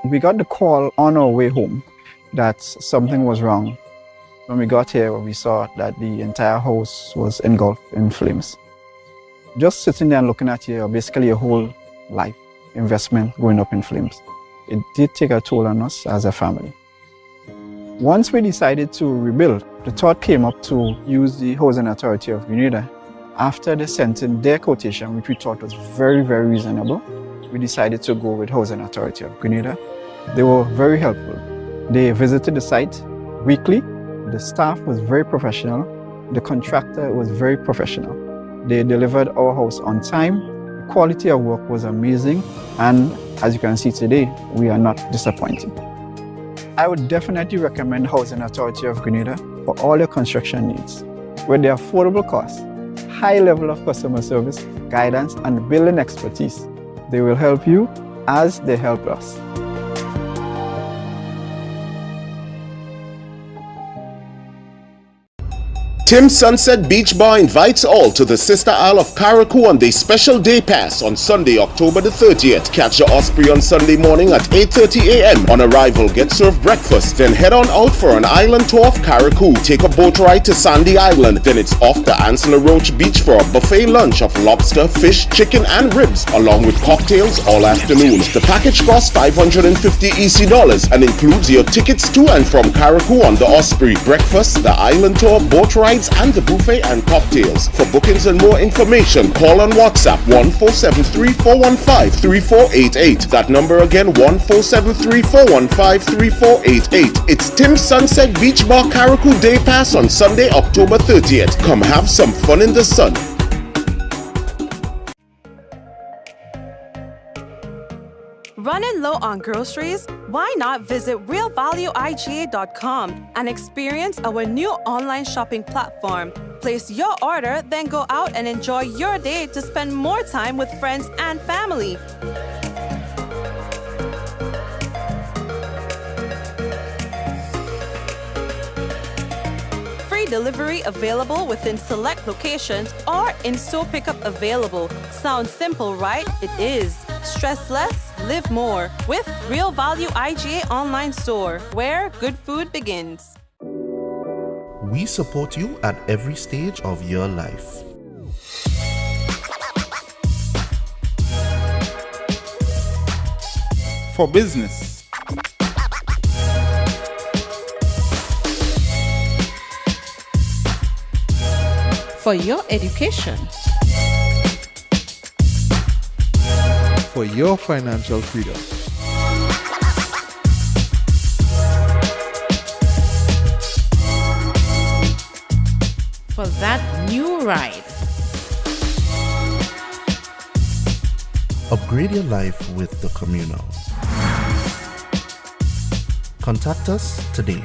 We got the call on our way home that something was wrong. When we got here, we saw that the entire house was engulfed in flames. Just sitting there and looking at basically your whole life investment going up in flames. It did take a toll on us as a family. Once we decided to rebuild, the thought came up to use the Housing Authority of Grenada. After they sent in their quotation, which we thought was very, very reasonable, we decided to go with Housing Authority of Grenada. They were very helpful. They visited the site weekly. The staff was very professional. The contractor was very professional. They delivered our house on time. The quality of work was amazing. And as you can see today, we are not disappointed. I would definitely recommend Housing Authority of Grenada for all your construction needs. With their affordable costs, high level of customer service, guidance, and building expertise, they will help you as they help us. Tim Sunset Beach Bar invites all to the Sister Isle of Carriacou on their special day pass on Sunday, October the 30th. Catch the Osprey on Sunday morning at 8:30 a.m. On arrival, get served breakfast, then head on out for an island tour of Carriacou. Take a boat ride to Sandy Island, then it's off to Ansel Roach Beach for a buffet lunch of lobster, fish, chicken and ribs, along with cocktails all afternoon. The package costs $550 EC and includes your tickets to and from Carriacou on the Osprey, breakfast, the island tour, boat ride, and the buffet and cocktails. For bookings and more information, call on WhatsApp 14734153488. That number again, 14734153488. It's Tim Sunset Beach Bar Carriacou Day Pass on Sunday, October 30th. Come have some fun in the sun. Running low on groceries? Why not visit realvalueiga.com and experience our new online shopping platform. Place your order, then go out and enjoy your day to spend more time with friends and family. Free delivery available within select locations or in-store pickup available. Sounds simple, right? It is. Stress less, live more with Real Value IGA online store, where good food begins. We support you at every stage of your life. For business, for your education, for your financial freedom, for that new ride. Upgrade your life with the Communal. Contact us today.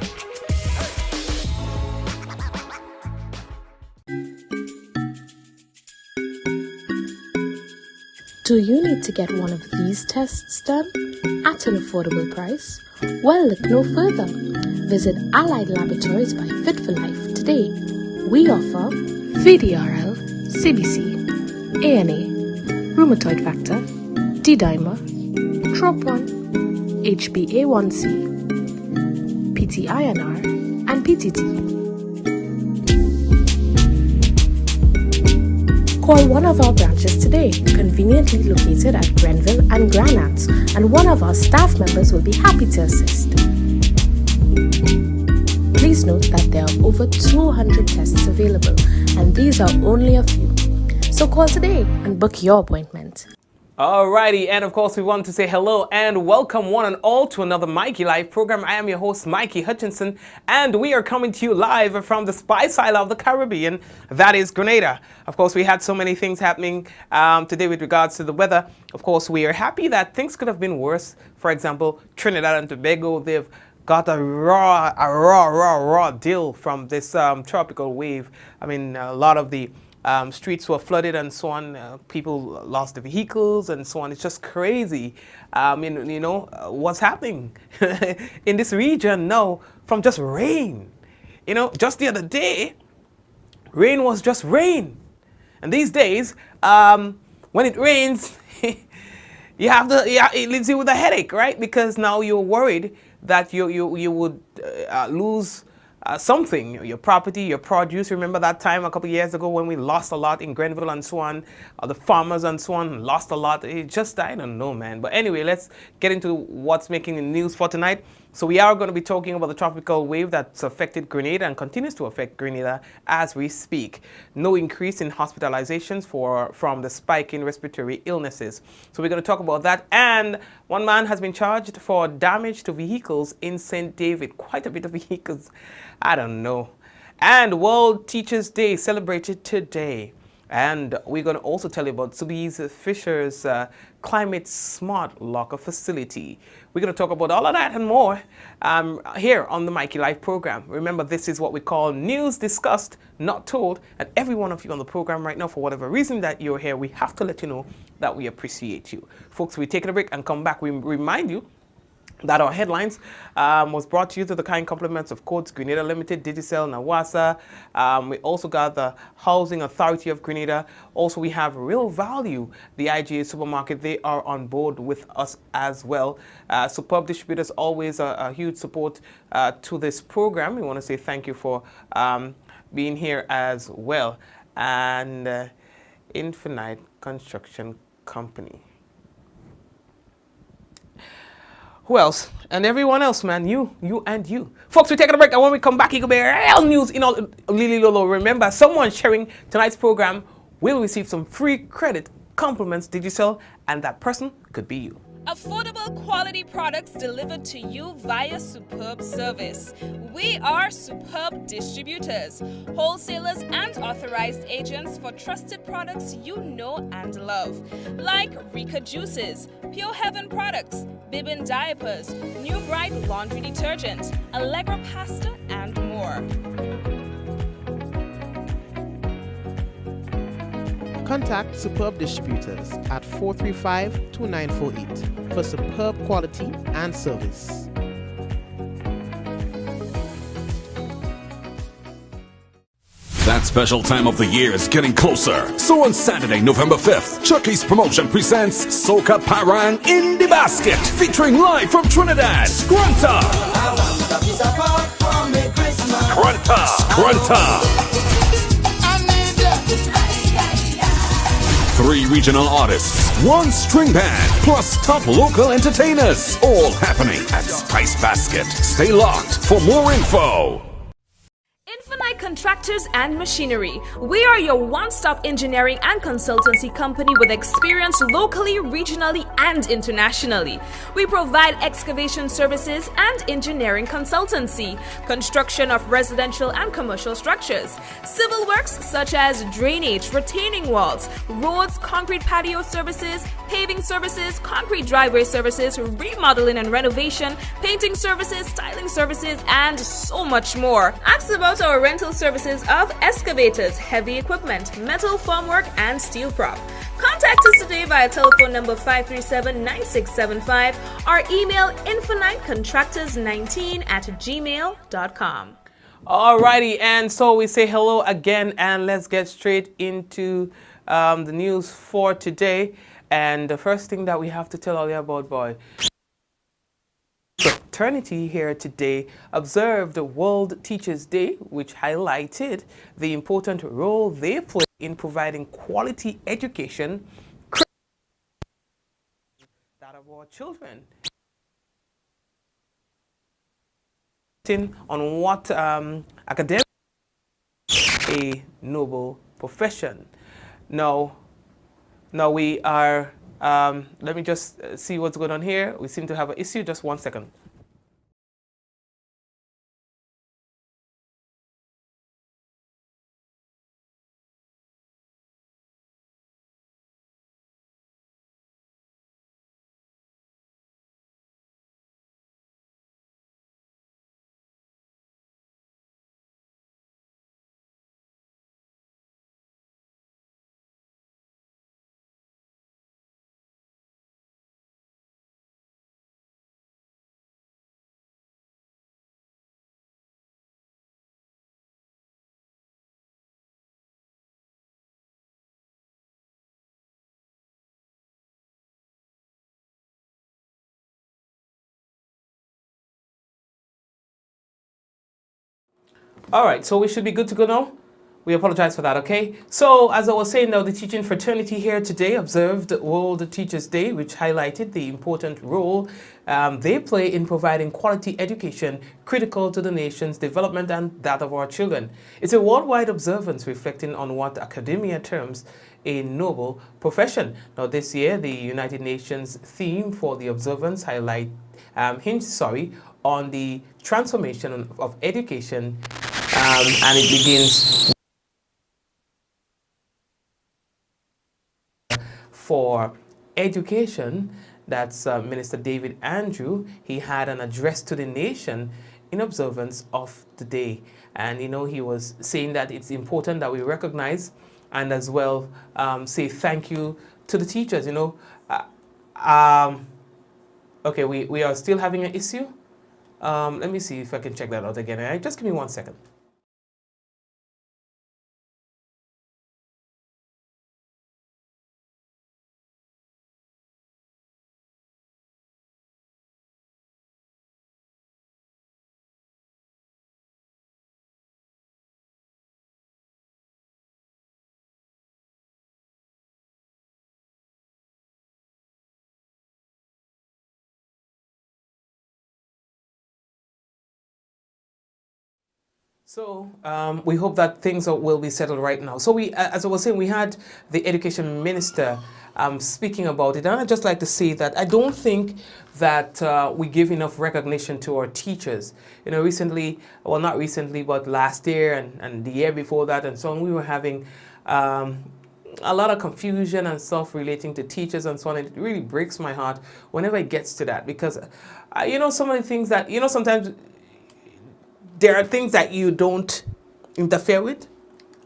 Do you need to get one of these tests done at an affordable price? Well, look no further. Visit Allied Laboratories by Fit for Life today. We offer VDRL, CBC, ANA, rheumatoid factor, D-dimer, TROP1, HbA1c, PTINR, and PTT. Call one of our branches today, conveniently located at Grenville and Granats, and one of our staff members will be happy to assist. Please Please note that there are over 200 tests available, and these are only a few. So call today and book your appointment. Alrighty, and of course we want to say hello and welcome one and all to another Mikey Live program. I am your host Mikey Hutchinson, and we are coming to you live from the Soubise Island of the Caribbean, that is Grenada. Of course, we had so many things happening today with regards to the weather. Of course, we are happy that things could have been worse. For example, Trinidad and Tobago, they've got a raw deal from this tropical wave. I mean, a lot of the streets were flooded and so on. People lost their vehicles and so on. It's just crazy. What's happening in this region now from just rain. Just the other day, rain was just rain. And these days, when it rains, it leaves you with a headache, right? Because now you're worried that you would lose something, your property, your produce. Remember that time a couple of years ago when we lost a lot in Grenville and so on, the farmers and so on lost a lot. It just, I don't know, man. But anyway, let's get into what's making the news for tonight. So we are going to be talking about the tropical wave that's affected Grenada and continues to affect Grenada as we speak. No increase in hospitalizations from the spike in respiratory illnesses. So we're going to talk about that. And one man has been charged for damage to vehicles in St. David. Quite a bit of vehicles. I don't know. And World Teachers Day celebrated today. And we're going to also tell you about Soubise Fisher's climate smart locker facility. We're going to talk about all of that and more here on the Mikey Live program. Remember, this is what we call news discussed, not told. And every one of you on the program right now, for whatever reason that you're here, we have to let you know that we appreciate you. Folks, we take a break and come back. We remind you that our headlines was brought to you through the kind compliments of Codes Grenada Limited, Digicel, Nawasa. We also got the Housing Authority of Grenada. Also, we have Real Value, the IGA supermarket. They are on board with us as well. Superb distributors, always a huge support to this program. We want to say thank you for being here as well. And Infinite Construction Company. Who else? And everyone else, man. You and you. Folks, we're taking a break, and when we come back, it will be real news in all Lily Lolo. Remember, someone sharing tonight's program will receive some free credit compliments, Digicel, and that person could be you. Affordable quality products delivered to you via Superb Service. We are Superb Distributors, wholesalers and authorized agents for trusted products you know and love, like Rika Juices, Pure Heaven products, Bibbin diapers, New Bright laundry detergent, Allegra pasta, and more. Contact Superb Distributors at 435-2948 for superb quality and service. That special time of the year is getting closer. So on Saturday, November 5th, Chucky's Promotion presents Soca Parang in the Basket, featuring live from Trinidad, Scrunta. Scrunta. 3 regional artists, 1 string band, plus top local entertainers. All happening at Spice Basket. Stay locked for more info. Infinite Contractors and Machinery. We are your one-stop engineering and consultancy company with experience locally, regionally, and internationally. We provide excavation services and engineering consultancy, construction of residential and commercial structures, civil works such as drainage, retaining walls, roads, concrete patio services, paving services, concrete driveway services, remodeling and renovation, painting services, styling services, and so much more. Ask about our rental services of excavators, heavy equipment, metal formwork, and steel prop. Contact us today via telephone number 537-9675 or email infinitecontractors19@gmail.com. Alrighty, and so we say hello again, and let's get straight into the news for today. And the first thing that we have to tell all you about, boy, fraternity here today observed the World Teachers Day, which highlighted the important role they play in providing quality education that of our children. on what academic a noble profession. Now we are, let me just see what's going on here. We seem to have an issue. Just 1 second. All right, so we should be good to go now. We apologize for that, okay? So, as I was saying now, the teaching fraternity here today observed World Teachers' Day, which highlighted the important role they play in providing quality education critical to the nation's development and that of our children. It's a worldwide observance reflecting on what academia terms a noble profession. Now, this year, the United Nations theme for the observance hinged on the transformation of education, and it begins for education. That's Minister David Andrew. He had an address to the nation in observance of the day. And, you know, he was saying that it's important that we recognize and as well say thank you to the teachers, you know. Okay, we are still having an issue. Let me see if I can check that out again. Right? Just give me 1 second. So we hope that things will be settled right now. So we, as I was saying, we had the education minister speaking about it, and I'd just like to say that I don't think that we give enough recognition to our teachers. You know, recently, well, not recently, but last year and the year before that and so on, we were having a lot of confusion and stuff relating to teachers and so on. It really breaks my heart whenever it gets to that, because you know, some of the things that, you know, sometimes there are things that you don't interfere with,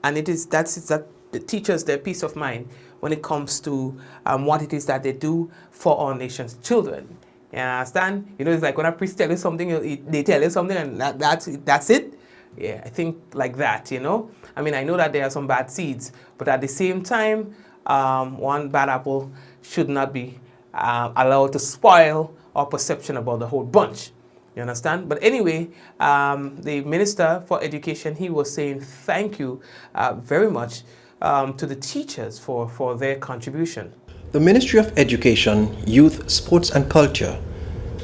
and that's the teachers, their peace of mind when it comes to what it is that they do for our nation's children. You understand? You know, it's like when a priest tell you something, they tell you something, and that's it. Yeah, I think like that, you know. I mean, I know that there are some bad seeds, but at the same time, one bad apple should not be allowed to spoil our perception about the whole bunch. You understand? But anyway, the Minister for Education, he was saying thank you very much to the teachers for their contribution. The Ministry of Education, Youth, Sports and Culture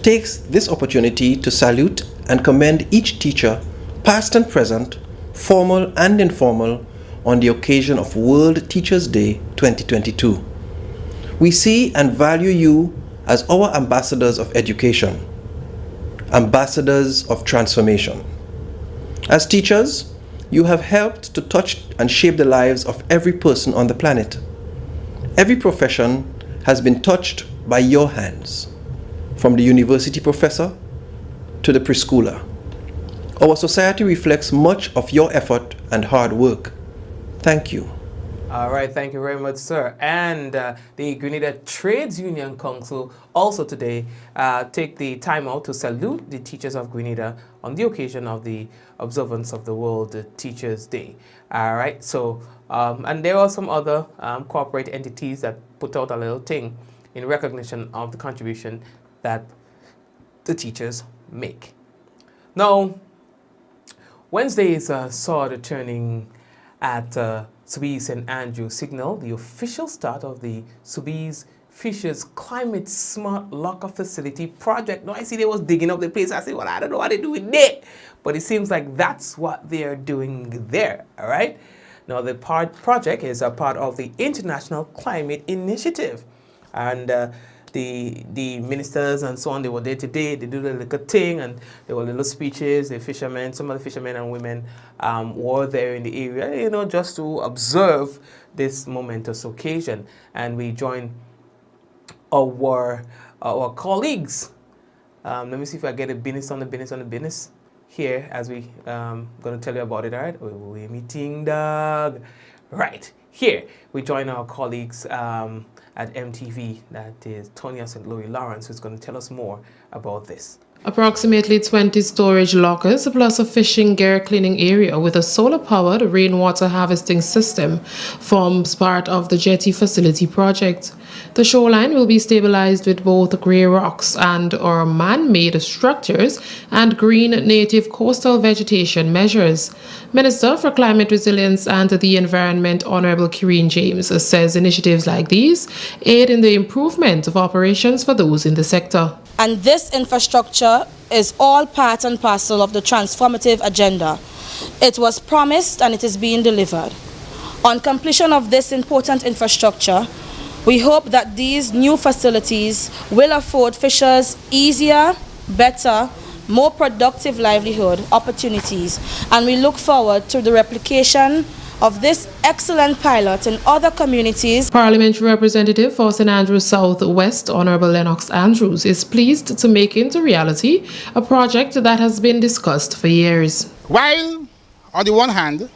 takes this opportunity to salute and commend each teacher, past and present, formal and informal, on the occasion of World Teachers' Day 2022. We see and value you as our ambassadors of education, ambassadors of transformation. As teachers, you have helped to touch and shape the lives of every person on the planet. Every profession has been touched by your hands, from the university professor to the preschooler. Our society reflects much of your effort and hard work. Thank you. All right, thank you very much, sir. And the Grenada Trades Union Council also today take the time out to salute the teachers of Grenada on the occasion of the observance of the World Teachers' Day. All right, so, and there are some other corporate entities that put out a little thing in recognition of the contribution that the teachers make. Now, Wednesday saw the turning at Soubise and Andrew signal the official start of the Soubise Fisher's climate smart locker facility project. Now I see they was digging up the place. I say, well, I don't know what they're doing there, but it seems like that's what they're doing there. All right. Now the project is a part of the International Climate Initiative, and the ministers and so on, they were there today. They did a little thing, and there were little speeches. The fishermen, some of the fishermen and women were there in the area, you know, just to observe this momentous occasion. And we joined our colleagues. Let me see if I get a business on the business here as we going to tell you about it. All right, we're meeting dog. Right here, we join our colleagues at MTV, that is Tonya St. Louis Lawrence, who's going to tell us more about this. Approximately 20 storage lockers plus a fishing gear cleaning area with a solar-powered rainwater harvesting system forms part of the jetty facility project. The shoreline will be stabilized with both grey rocks and/or man-made structures and green native coastal vegetation measures. Minister for Climate Resilience and the Environment, Honorable Kireen James, says initiatives like these aid in the improvement of operations for those in the sector. And this infrastructure is all part and parcel of the transformative agenda. It was promised and it is being delivered. On completion of this important infrastructure, we hope that these new facilities will afford fishers easier, better, more productive livelihood opportunities, and we look forward to the replication of this excellent pilot in other communities. Parliamentary Representative for St. Andrews South West, Honorable Lennox Andrews, is pleased to make into reality a project that has been discussed for years. While, on the one hand,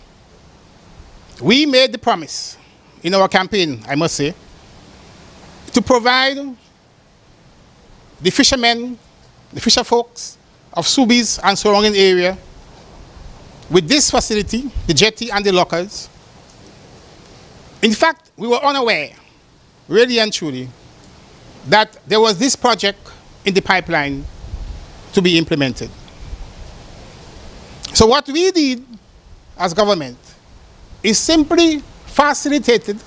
we made the promise in our campaign, I must say, to provide the fishermen, the fisher folks of Soubise and surrounding area with this facility, the jetty and the lockers. In fact, we were unaware, really and truly, that there was this project in the pipeline to be implemented. So what we did as government is simply facilitated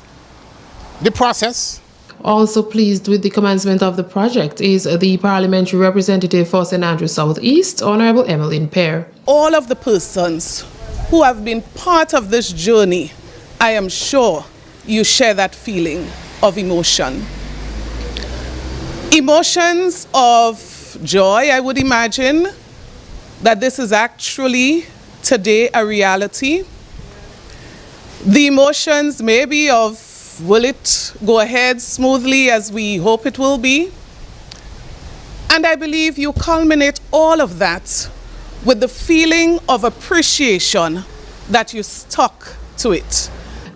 the process. Also pleased with the commencement of the project is the Parliamentary Representative for St. Andrews South East, Honorable Emmeline Pear. All of the persons who have been part of this journey, I am sure you share that feeling of emotion. Emotions of joy, I would imagine, that this is actually today a reality. The emotions maybe of will it go ahead smoothly as we hope it will be? And I believe you culminate all of that with the feeling of appreciation that you stuck to it.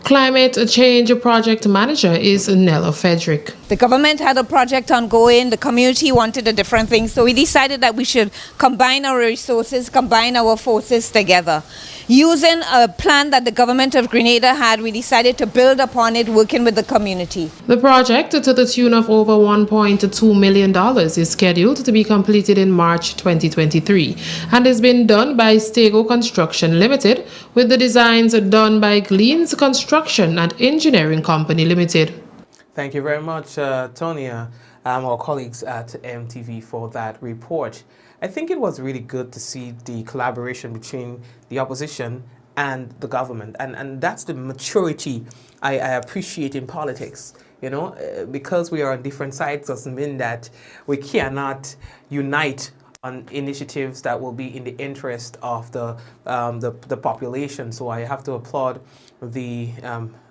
Climate Change Project Manager is Nella Frederick. The government had a project ongoing, the community wanted a different thing, so we decided that we should combine our resources, combine our forces together. Using a plan that the government of Grenada had, we decided to build upon it, working with the community. The project, to the tune of over $1.2 million, is scheduled to be completed in March 2023 and has been done by Stego Construction Limited, with the designs done by Gleans Construction and Engineering Company Limited. Thank you very much, Tonya, our colleagues at MTV, for that report. I think it was really good to see the collaboration between the opposition and the government. And that's the maturity I appreciate in politics. You know, because we are on different sides doesn't mean that we cannot unite on initiatives that will be in the interest of the population. So I have to applaud the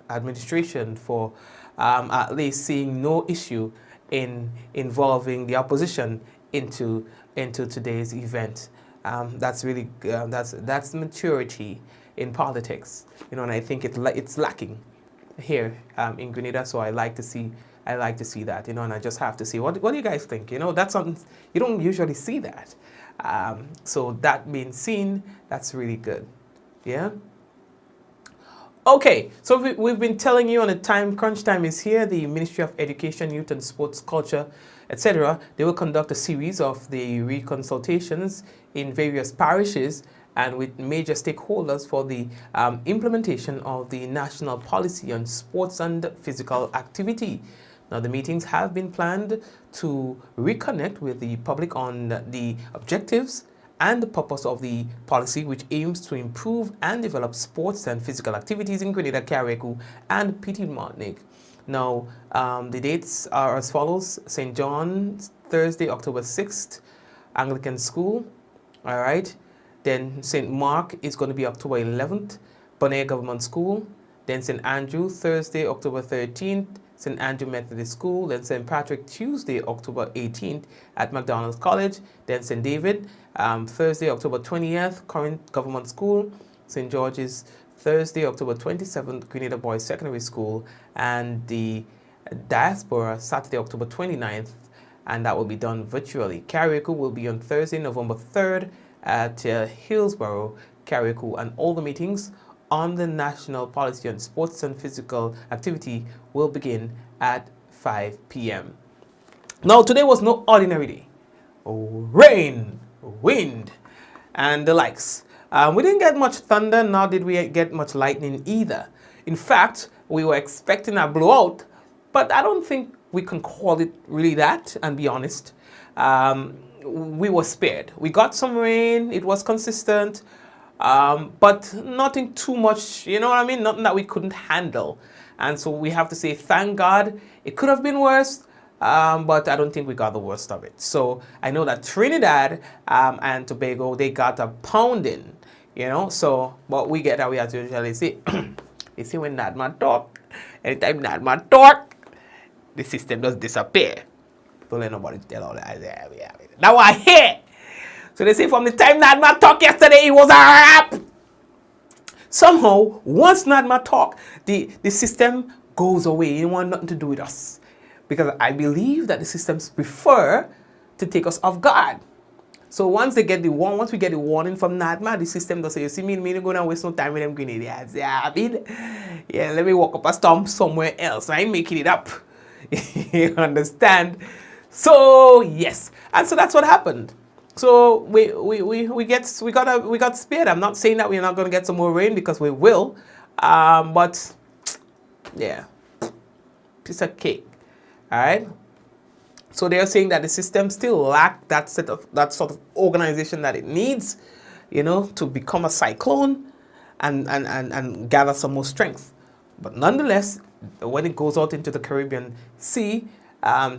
administration for at least seeing no issue in involving the opposition into today's event. That's really that's maturity in politics, you know, and I think it's lacking here in Grenada. So I like to see that, you know, and I just have to see what do you guys think? You know, that's something you don't usually see that. So that being seen, that's really good. Yeah. Okay, so we've been telling you on the time, crunch time is here. The Ministry of Education, Youth and Sports, Culture, etc. They will conduct a series of the reconsultations in various parishes and with major stakeholders for the implementation of the national policy on sports and physical activity. Now, the meetings have been planned to reconnect with the public on the objectives and the purpose of the policy, which aims to improve and develop sports and physical activities in Grenada, Carriacou, and Petit Martinique. Now, the dates are as follows. St. John's, Thursday, October 6th, Anglican School, all right. Then St. Mark is going to be October 11th, Bonaire Government School. Then St. Andrew, Thursday, October 13th, St. Andrew Methodist School. Then St. Patrick, Tuesday, October 18th at McDonald's College. Then St. David, Thursday, October 20th, Corinth Government School. St. George's, Thursday, October 27th, Grenada Boys Secondary School. And the Diaspora, Saturday, October 29th, and that will be done virtually. Carriacou will be on Thursday, November 3rd at Hillsborough, Carriacou, and all the meetings on the national policy on sports and physical activity will begin at 5 p.m. Now, today was no ordinary day. Rain, wind, and the likes. We didn't get much thunder, nor did we get much lightning either. In fact, we were expecting a blowout, but I don't think we can call it really that, and be honest. We were spared. We got some rain, it was consistent, but nothing too much, you know what I mean? Nothing that we couldn't handle. And so we have to say, thank God. It could have been worse, but I don't think we got the worst of it. So I know that Trinidad and Tobago, they got a pounding, you know? So what we get, we have to usually say, you see when Nadman talk, anytime Nadman talk, the system does disappear. Don't let nobody tell all that. Now I hear. So they say from the time Nadma talked yesterday, it was a wrap. Somehow, once Nadma talk, the system goes away. You want nothing to do with us. Because I believe that the systems prefer to take us off guard. So once we get the warning from Nadma, the system does say, you see me going to waste no time with them Grenadians. Yeah, let me walk up a storm somewhere else. I ain't making it up. You understand? So yes, and so that's what happened. So we got spared. I'm not saying that we're not going to get some more rain, because we will, but yeah, piece of cake. All right. So they're saying that the system still lacks that sort of organization that it needs, you know, to become a cyclone and gather some more strength. But nonetheless, when it goes out into the Caribbean Sea,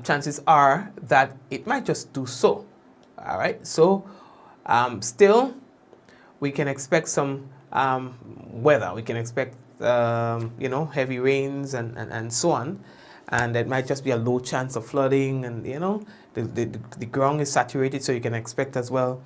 chances are that it might just do so. All right. So still, we can expect some weather. We can expect, you know, heavy rains and so on. And it might just be a low chance of flooding, and you know, the ground is saturated, so you can expect as well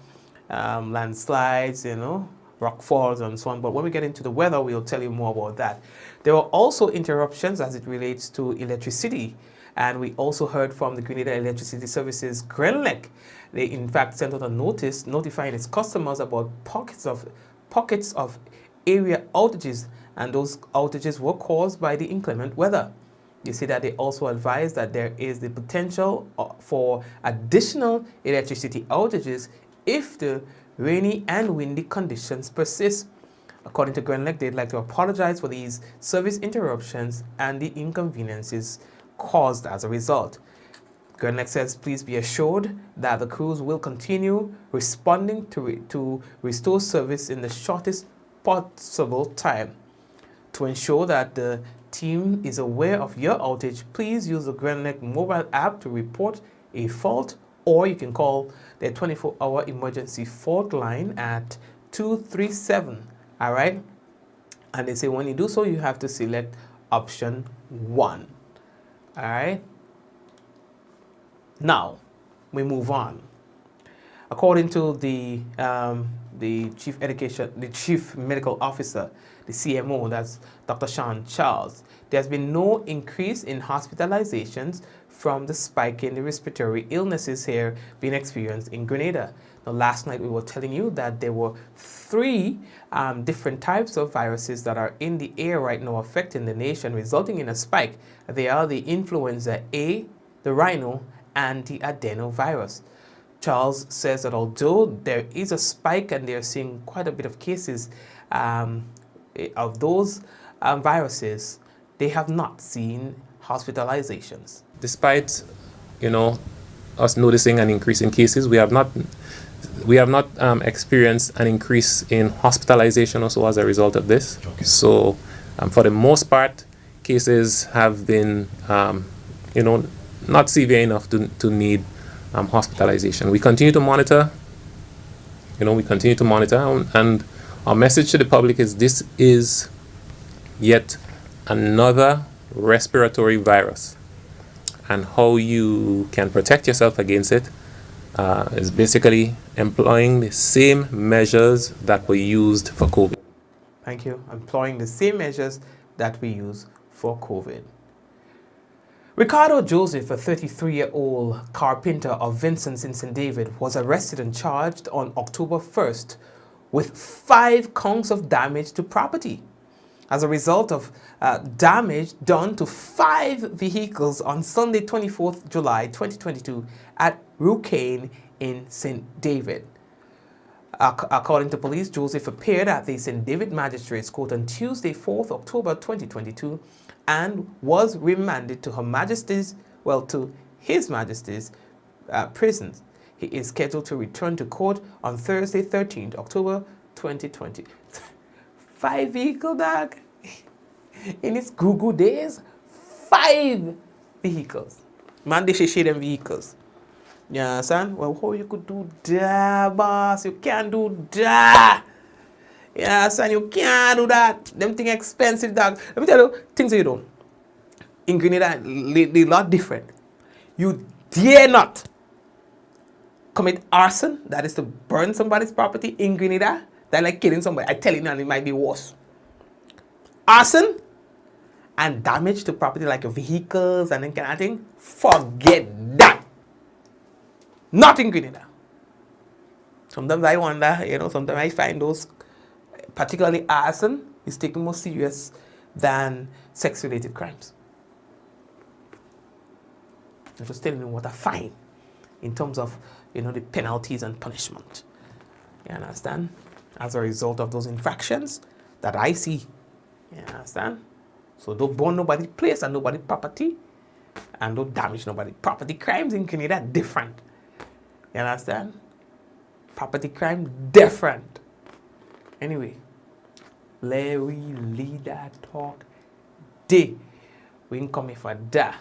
landslides, you know, rock falls and so on. But when we get into the weather, we'll tell you more about that. There were also interruptions as it relates to electricity, and we also heard from the Grenada Electricity Services, Grenlec. They in fact sent out a notice notifying its customers about pockets of area outages, and those outages were caused by the inclement weather. You see that they also advise that there is the potential for additional electricity outages if the rainy and windy conditions persist. According to Grenlec, they'd like to apologize for these service interruptions and the inconveniences caused as a result. Grenlec says, please be assured that the crews will continue responding to restore service in the shortest possible time. To ensure that the team is aware of your outage, please use the Grenlec mobile app to report a fault, or you can call their 24-hour emergency fault line at 237. All right. And they say when you do so, you have to select option 1. All right. Now we move on. According to the chief medical officer, the CMO, that's Dr. Sean Charles, there's been no increase in hospitalizations from the spike in the respiratory illnesses here being experienced in Grenada. Now, last night we were telling you that there were 3 different types of viruses that are in the air right now affecting the nation, resulting in a spike. They are the influenza A, the rhino, and the adenovirus. Charles says that although there is a spike and they're seeing quite a bit of cases of those viruses, they have not seen hospitalizations. Despite, us noticing an increase in cases, we have not experienced an increase in hospitalization also as a result of this. Okay. So, for the most part, cases have been, not severe enough to need hospitalization. We continue to monitor. And our message to the public is this is yet another respiratory virus, and how you can protect yourself against it is basically employing the same measures that were used for COVID. Thank you. Employing the same measures that we use for COVID. Ricardo Joseph, a 33-year-old carpenter of Vincent's in St. David, was arrested and charged on October 1st with 5 counts of damage to property as a result of damage done to 5 vehicles on Sunday, 24th July 2022 at Rucane in St. David. According to police, Joseph appeared at the St. David Magistrates Court on Tuesday, 4th October 2022 and was remanded to His Majesty's prisons. He is scheduled to return to court on Thursday, 13th October 2020. 5 vehicle, dog. In its Google days, 5 vehicles. Man, they should share them vehicles. You understand? Well, how you could do that, boss? You can't do that. You understand? You can't do that. Them things expensive, dog. Let me tell you, things you do. In Grenada, they're a lot different. You dare not commit arson, that is to burn somebody's property in Grenada. That's like killing somebody. I tell you now, it might be worse. Arson and damage to property like your vehicles and that kind of thing, forget that. Not in Grenada. Sometimes I wonder, sometimes I find those, particularly arson, is taken more serious than sex-related crimes. I'm just telling you what I find in terms of, the penalties and punishment. You understand? As a result of those infractions that I see. You understand? So don't burn nobody's place and nobody's property, and don't damage nobody's property. Crimes in Grenada are different. You understand? Property crime different. Anyway, let we lead that talk day. We can come here for that.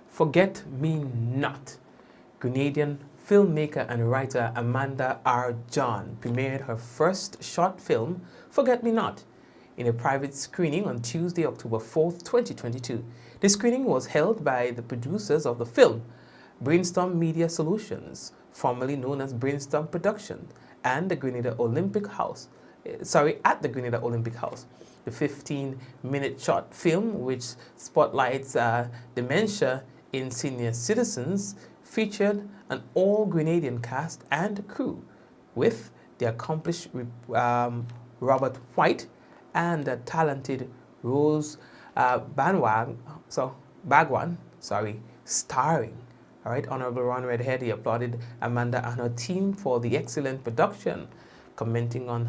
Forget Me Not. Grenadian filmmaker and writer Amanda R. John premiered her first short film, Forget Me Not, in a private screening on Tuesday, October 4th, 2022. The screening was held by the producers of the film, Brainstorm Media Solutions, formerly known as Brainstorm Production, and the Grenada Olympic House. At the Grenada Olympic House. The 15-minute short film, which spotlights dementia in senior citizens, featured an all-Grenadian cast and crew, with the accomplished Robert White and the talented Rose Bagwan, starring. All right, Honorable Ron Redhead, he applauded Amanda and her team for the excellent production, commenting on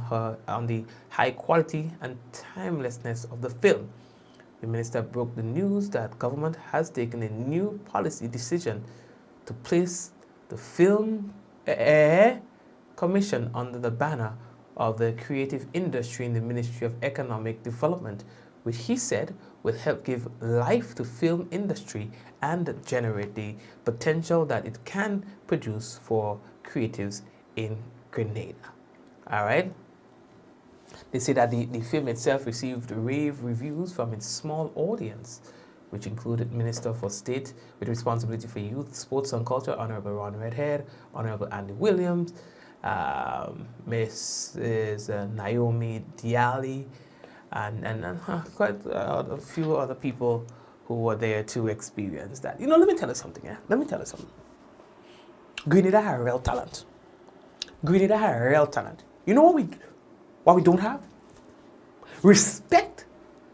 the high quality and timelessness of the film. The minister broke the news that government has taken a new policy decision to place the Film Commission under the banner of the creative industry in the Ministry of Economic Development, which he said will help give life to film industry and generate the potential that it can produce for creatives in Grenada. All right. They say that the film itself received rave reviews from its small audience, which included Minister for State with responsibility for youth, sports and culture, Honorable Ron Redhead, Honorable Andy Williams, Mrs. Naomi Diali, and quite a few other people who were there to experience that. Let me tell you something, Let me tell you something. Grenada had real talent. Grenada had real talent. You know what we don't have? Respect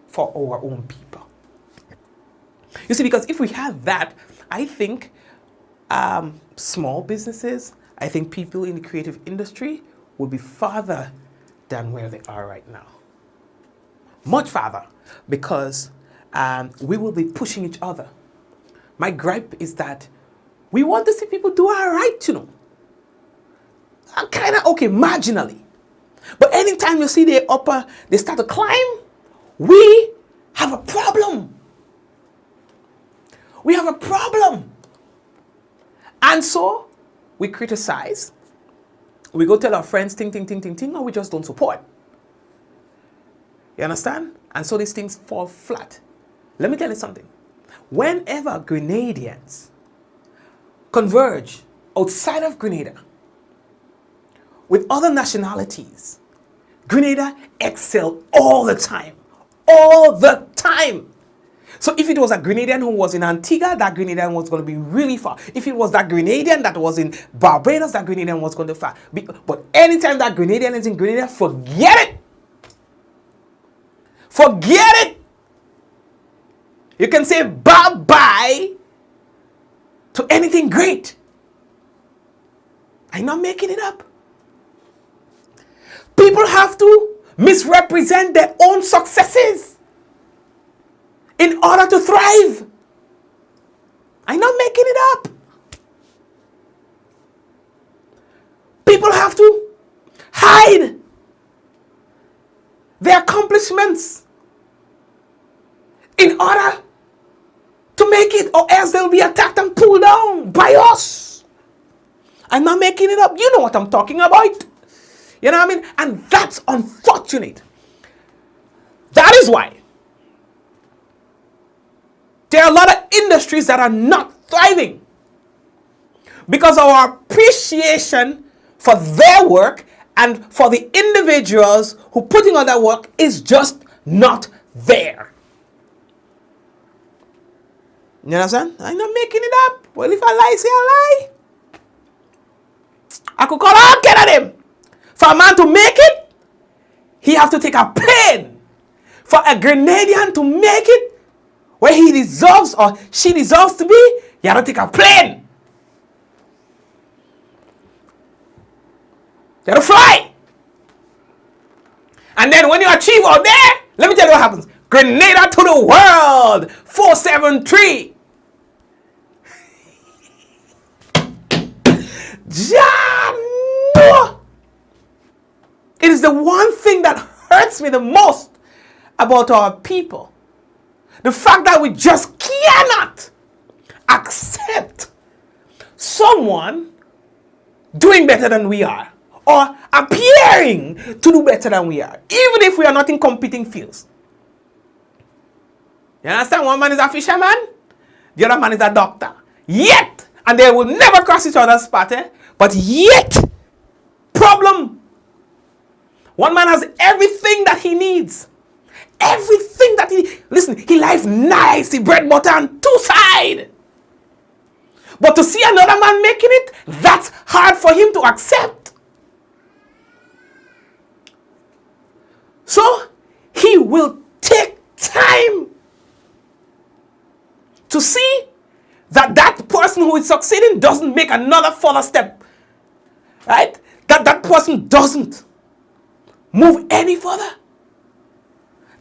for our own people. You see, because if we had that, I think small businesses, I think people in the creative industry would be farther than where they are right now. Much farther. Because we will be pushing each other. My gripe is that we want to see people do all right, you know. Kind of okay, marginally. But anytime you see they start to climb, we have a problem. We have a problem. And so we criticize. We go tell our friends, ting, or we just don't support. You understand? And so these things fall flat. Let me tell you something. Whenever Grenadians converge outside of Grenada with other nationalities, Grenada excel all the time. All the time. So if it was a Grenadian who was in Antigua, that Grenadian was going to be really far. If it was that Grenadian that was in Barbados, that Grenadian was going to far. But anytime that Grenadian is in Grenada, forget it. Forget it. You can say bye-bye to anything great. I'm not making it up. People have to misrepresent their own successes in order to thrive. I'm not making it up. People have to hide their accomplishments in order to make it, or else they'll be attacked and pulled down by us. I'm not making it up. You know what I'm talking about. You know what I mean? And that's unfortunate. That is why there are a lot of industries that are not thriving because of our appreciation for their work and for the individuals who putting on that work is just not there. You understand? I'm not making it up. Well, if I lie, say I lie. I could call all kind of them. For a man to make it, he have to take a pain. For a Grenadian to make it, where he deserves or she deserves to be, you have to take a plane. You have to fly. And then when you achieve out there, let me tell you what happens. Grenada to the world. 473. No. It is the one thing that hurts me the most about our people. The fact that we just cannot accept someone doing better than we are or appearing to do better than we are, even if we are not in competing fields. You understand? One man is a fisherman, the other man is a doctor. Yet, and they will never cross each other's path, but yet, problem. One man has everything that he needs. Everything that he... Listen, he lives nice. He bread, butter, and two sides. But to see another man making it, that's hard for him to accept. So, he will take time to see that that person who is succeeding doesn't make another further step. Right? That person doesn't move any further.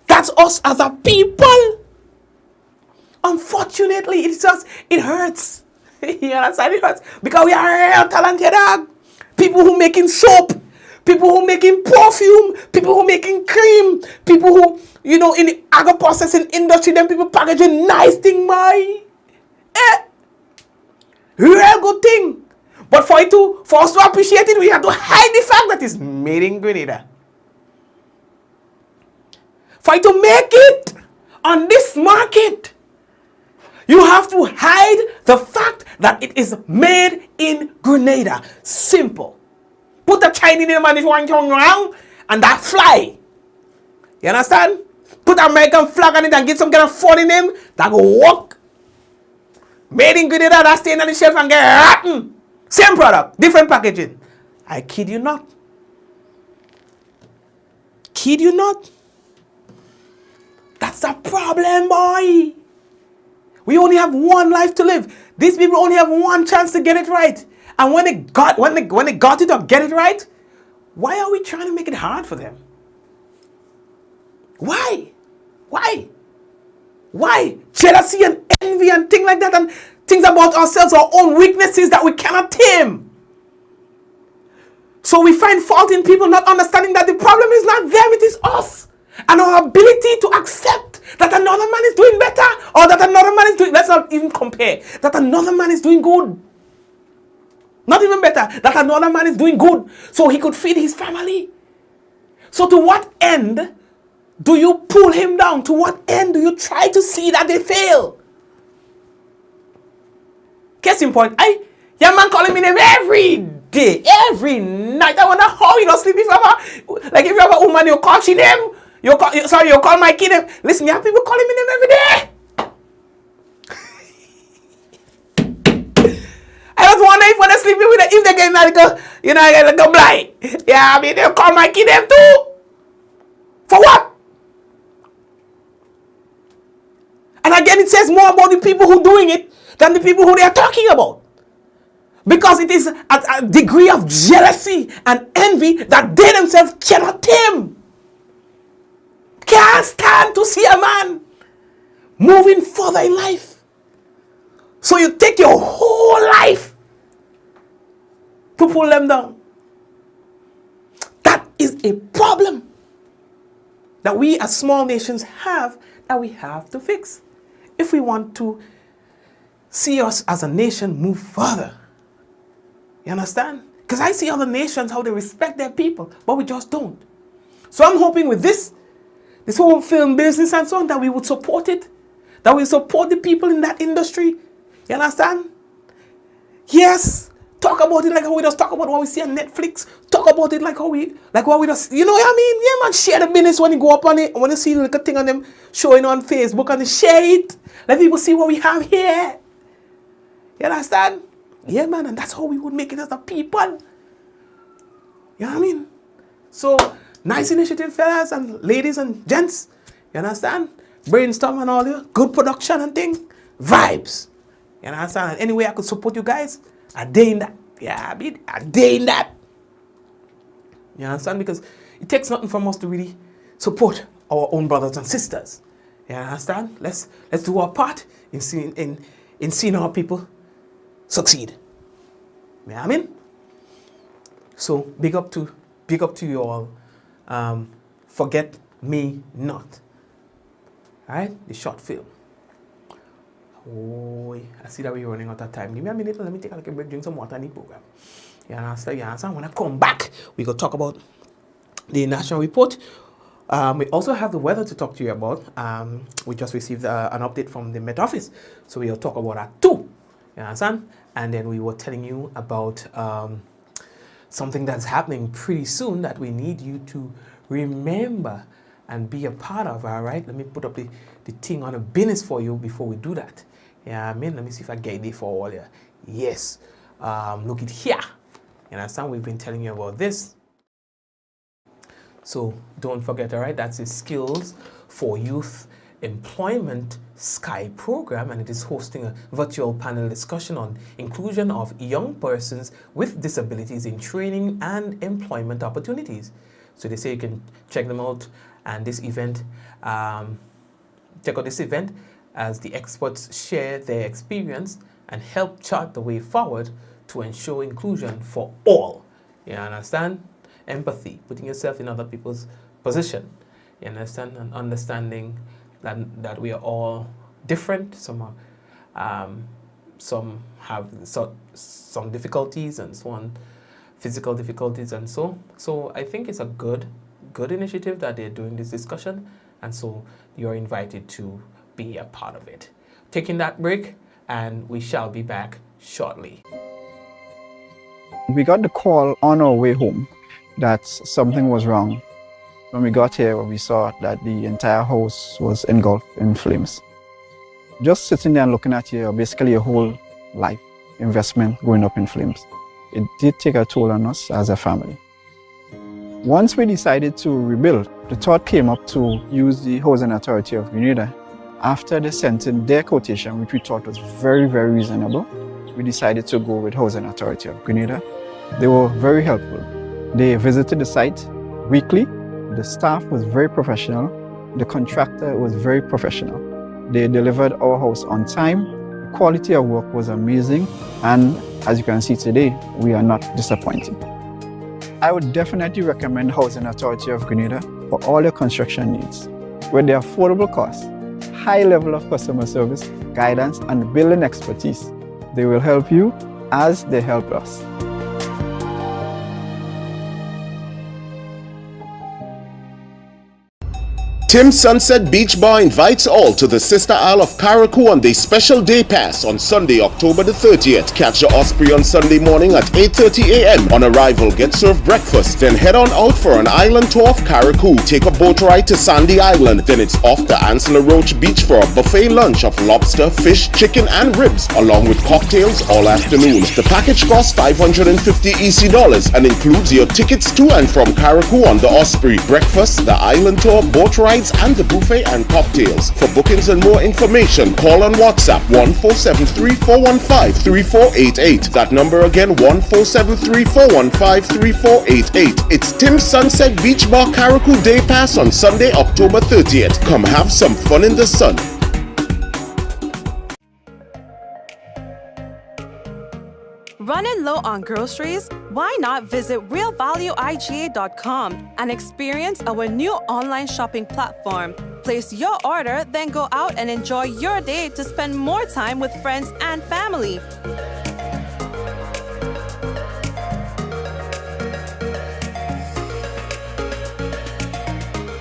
That's us as a people. Unfortunately, it hurts. You understand? It hurts. Because we are real talented dog. People who making soap. People who making perfume. People who making cream. People who, in the agro-processing industry, them people packaging nice thing, boy. Real good thing. But for us to appreciate it, we have to hide the fact that it's made in Grenada. For you to make it on this market, you have to hide the fact that it is made in Grenada. Simple. Put a Chinese name on it and that fly. You understand? Put an American flag on it and get some kind of funny name that go work. Made in Grenada, that stay on the shelf and get rotten. Same product, different packaging. I kid you not. Kid you not. That's the problem, boy. We only have one life to live. These people only have one chance to get it right. And when they got it or get it right, why are we trying to make it hard for them? Why? Why? Why? Jealousy and envy and things like that, and things about ourselves, our own weaknesses that we cannot tame. So we find fault in people not understanding that the problem is not them, it is us. And our ability to accept that another man is doing better, or that another man is doing, let's not even compare, that another man is doing good. Not even better, that another man is doing good so he could feed his family. So to what end do you pull him down? To what end do you try to see that they fail? Case in point, your man calling me name every day, every night. I wonder how you don't sleep if you have a woman, you call she name, you call Mikey name. Listen, you have people calling me name every day. I just wonder if when they sleep with if they get like a blind. Yeah, I mean they'll call Mikey name too. For what? And again, it says more about the people who are doing it than the people who they are talking about. Because it is a degree of jealousy and envy that they themselves cannot tame. Can't stand to see a man moving further in life. So you take your whole life to pull them down. That is a problem that we as small nations have, that we have to fix if we want to see us as a nation move further. You understand? Because I see other nations, how they respect their people, but we just don't. So I'm hoping with this whole film business and so on, that we would support it, that we support the people in that industry. You understand? Yes. Talk about it like how we just talk about what we see on Netflix. Talk about it like how we, like what we just, you know what I mean? Yeah, man, share the business when you go up on it. When you see like a thing on them showing on Facebook, and share it. Let people see what we have here. You understand? Yeah, man, and that's how we would make it as a people. You know what I mean? So, nice initiative, fellas and ladies and gents. You understand? Brainstorm and all the good production and thing. Vibes. You understand? And any way I could support you guys, I day in that. Yeah, I mean, I day in that. You understand? Because it takes nothing from us to really support our own brothers and sisters. You understand? Let's do our part in seeing our people succeed. You know what I mean? So big up to you all. Forget me not. Alright? The short film. Oh, I see that we're running out of time. Give me a minute, let me take a little break, drink some water in the program. You understand? When I come back, we go talk about the national report. We also have the weather to talk to you about. We just received an update from the Met Office, so we'll talk about that too. You understand? And then we were telling you about something that's happening pretty soon that we need you to remember and be a part of. All right? Let me put up the thing on a business for you before we do that. Yeah, I mean, let me see if I get it for all here. Yes. Look at here. You understand? We've been telling you about this. So don't forget, all right? That's the Skills for Youth Employment Sky program, and it is hosting a virtual panel discussion on inclusion of young persons with disabilities in training and employment opportunities. So they say you can check them out, and this event, check out this event as the experts share their experience and help chart the way forward to ensure inclusion for all. You understand? Empathy, putting yourself in other people's position. You understand? And understanding that we are all different. Some have some difficulties and so on, physical difficulties and so. So I think it's a good initiative that they're doing this discussion, and so you're invited to be a part of it. Taking that break, and we shall be back shortly. We got the call on our way home that something was wrong. When we got here, we saw that the entire house was engulfed in flames. Just sitting there and looking at you, basically your whole life investment going up in flames. It did take a toll on us as a family. Once we decided to rebuild, the thought came up to use the Housing Authority of Grenada. After they sent in their quotation, which we thought was very, very reasonable, we decided to go with Housing Authority of Grenada. They were very helpful. They visited the site weekly. The staff was very professional. The contractor was very professional. They delivered our house on time. The quality of work was amazing, and as you can see today, we are not disappointed. I would definitely recommend Housing Authority of Grenada for all your construction needs. With their affordable costs, high level of customer service, guidance, and building expertise, they will help you as they help us. Tim Sunset Beach Bar invites all to the Sister Isle of Carriacou on their special day pass on Sunday, October the 30th. Catch the Osprey on Sunday morning at 8:30 a.m. On arrival, get served breakfast, then head on out for an island tour of Carriacou. Take a boat ride to Sandy Island, then it's off to Ansel Roach Beach for a buffet lunch of lobster, fish, chicken, and ribs, along with cocktails all afternoon. The package costs $550 EC and includes your tickets to and from Carriacou on the Osprey, breakfast, the island tour, boat ride, and the buffet and cocktails. For bookings and more information, call on WhatsApp 1473-415-3488. That number again, 1473-415-3488. It's Tim Sunset Beach Bar Carriacou Day Pass on Sunday, October 30th. Come have some fun in the sun. Running low on groceries? Why not visit realvalueiga.com and experience our new online shopping platform? Place your order, then go out and enjoy your day to spend more time with friends and family.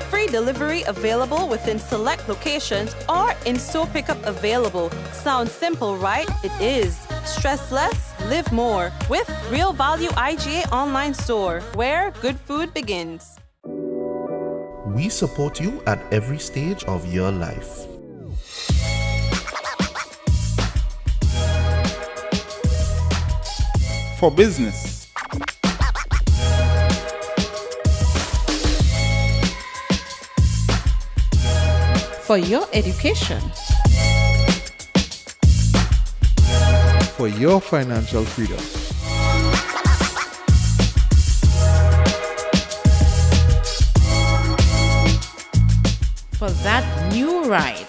Free delivery available within select locations or in-store pickup available. Sounds simple, right? It is. Stress less, live more with Real Value IGA online store, where good food begins. We support you at every stage of your life. For business. For your education. For your financial freedom. For that new ride.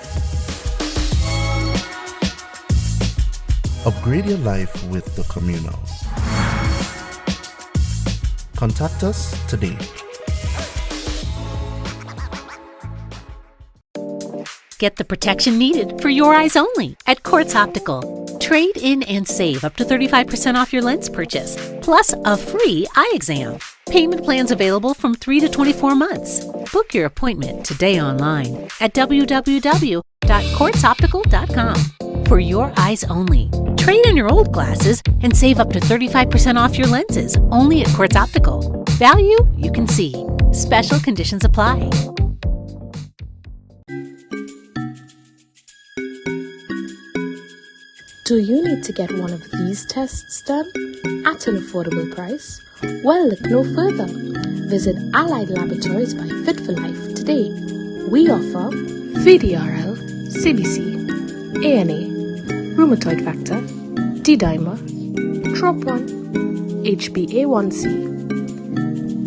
Upgrade your life with the communal. Contact us today. Get the protection needed for your eyes only at Quartz Optical. Trade in and save up to 35% off your lens purchase, plus a free eye exam. Payment plans available from 3 to 24 months. Book your appointment today online at www.quartzoptical.com. For your eyes only. Trade in your old glasses and save up to 35% off your lenses only at Quartz Optical. Value you can see. Special conditions apply. Do you need to get one of these tests done at an affordable price? Well, look no further. Visit Allied Laboratories by Fit for Life today. We offer VDRL, CBC, ANA, rheumatoid factor, D-dimer, TROP1, HbA1c,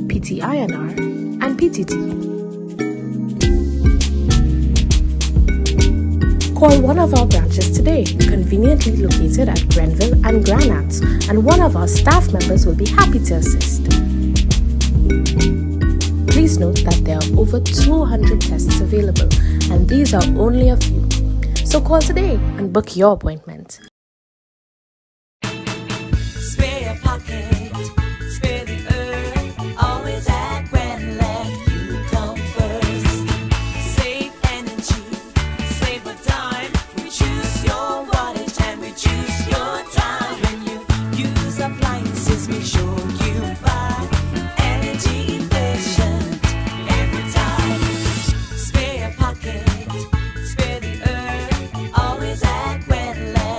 PT-INR, and PTT. Call one of our branches today, conveniently located at Grenville and Granats, and one of our staff members will be happy to assist. Please note that there are over 200 tests available, and these are only a few. So call today and book your appointment. Spare your pocket, spare the earth, always at Grenland, you come first. Save energy, save a dime, we choose your wattage and we choose your time. When you use appliances, make sure you buy energy efficient every time. Spare your pocket, spare the earth, always at Grenland.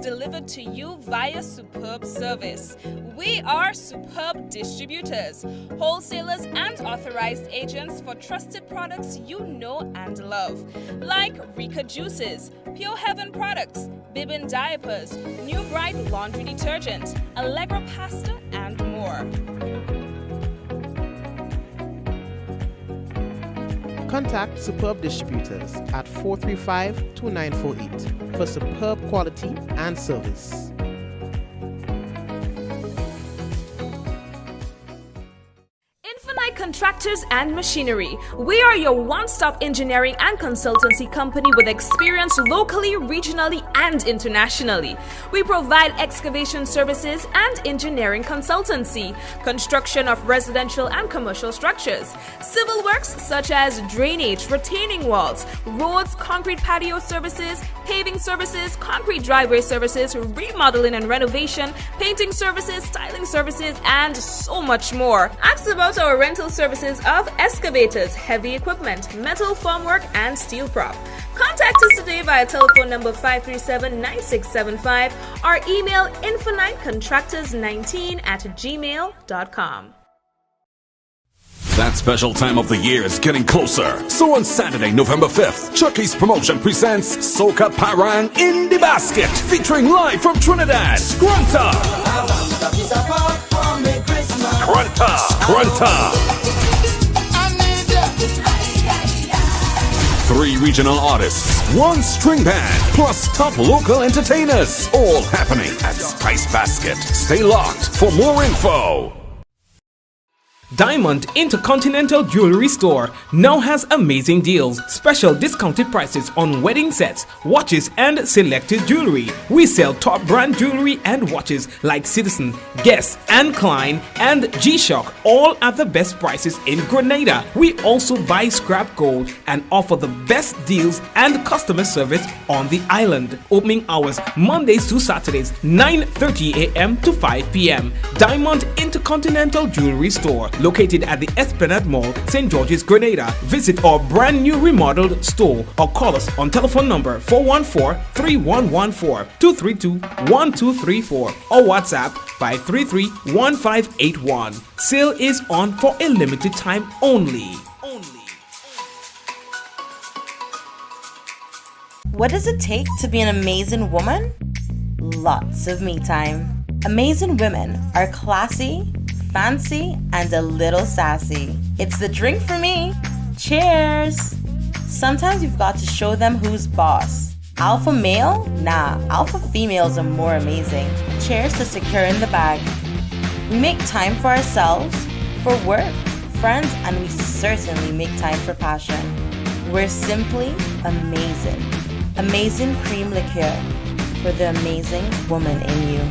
delivered to you via superb service. We are Superb Distributors, wholesalers and authorized agents for trusted products you know and love, like Rika Juices, Pure Heaven products, Bibbin diapers, New Bright laundry detergent, Allegra pasta, and more. Contact Superb Distributors at 435-2948 for superb quality and service. Contractors and Machinery. We are your one-stop engineering and consultancy company with experience locally, regionally, and internationally. We provide excavation services and engineering consultancy, construction of residential and commercial structures, civil works such as drainage, retaining walls, roads, concrete patio services, paving services, concrete driveway services, remodeling and renovation, painting services, styling services, and so much more. Ask about our rental services of excavators, heavy equipment, metal formwork, and steel prop. Contact us today via telephone number 537-9675 or email infinitecontractors19@gmail.com. That special time of the year is getting closer. So on Saturday, November 5th, Chucky's Promotion presents Soca Parang in the Basket, featuring live from Trinidad, Grunta. Grunta. 3 regional artists, 1 string band, plus top local entertainers, all happening at Spice Basket. Stay locked for more info. Diamond Intercontinental Jewelry Store now has amazing deals, special discounted prices on wedding sets, watches, and selected jewelry. We sell top brand jewelry and watches like Citizen, Guess, and Klein, and G-Shock, all at the best prices in Grenada. We also buy scrap gold and offer the best deals and customer service on the island. Opening hours Mondays to Saturdays, 9:30 a.m. to 5 p.m. Diamond Intercontinental Jewelry Store, located at the Esplanade Mall, St. George's, Grenada. Visit our brand new remodeled store or call us on telephone number 414-3114, 232-1234 or WhatsApp 533-1581. Sale is on for a limited time only. What does it take to be an amazing woman? Lots of me time. Amazing women are classy, fancy, and a little sassy. It's the drink for me. Cheers! Sometimes you've got to show them who's boss. Alpha male? Nah, alpha females are more amazing. Cheers to securing the bag. We make time for ourselves, for work, friends, and we certainly make time for passion. We're simply amazing. Amazing cream liqueur for the amazing woman in you.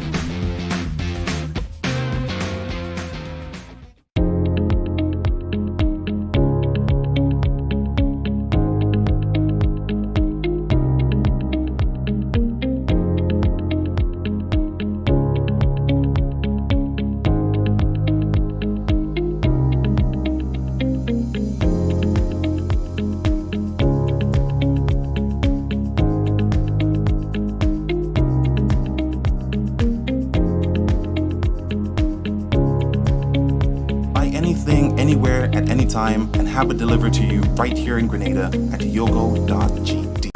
Anywhere at any time and have it delivered to you right here in Grenada at yogo.gd.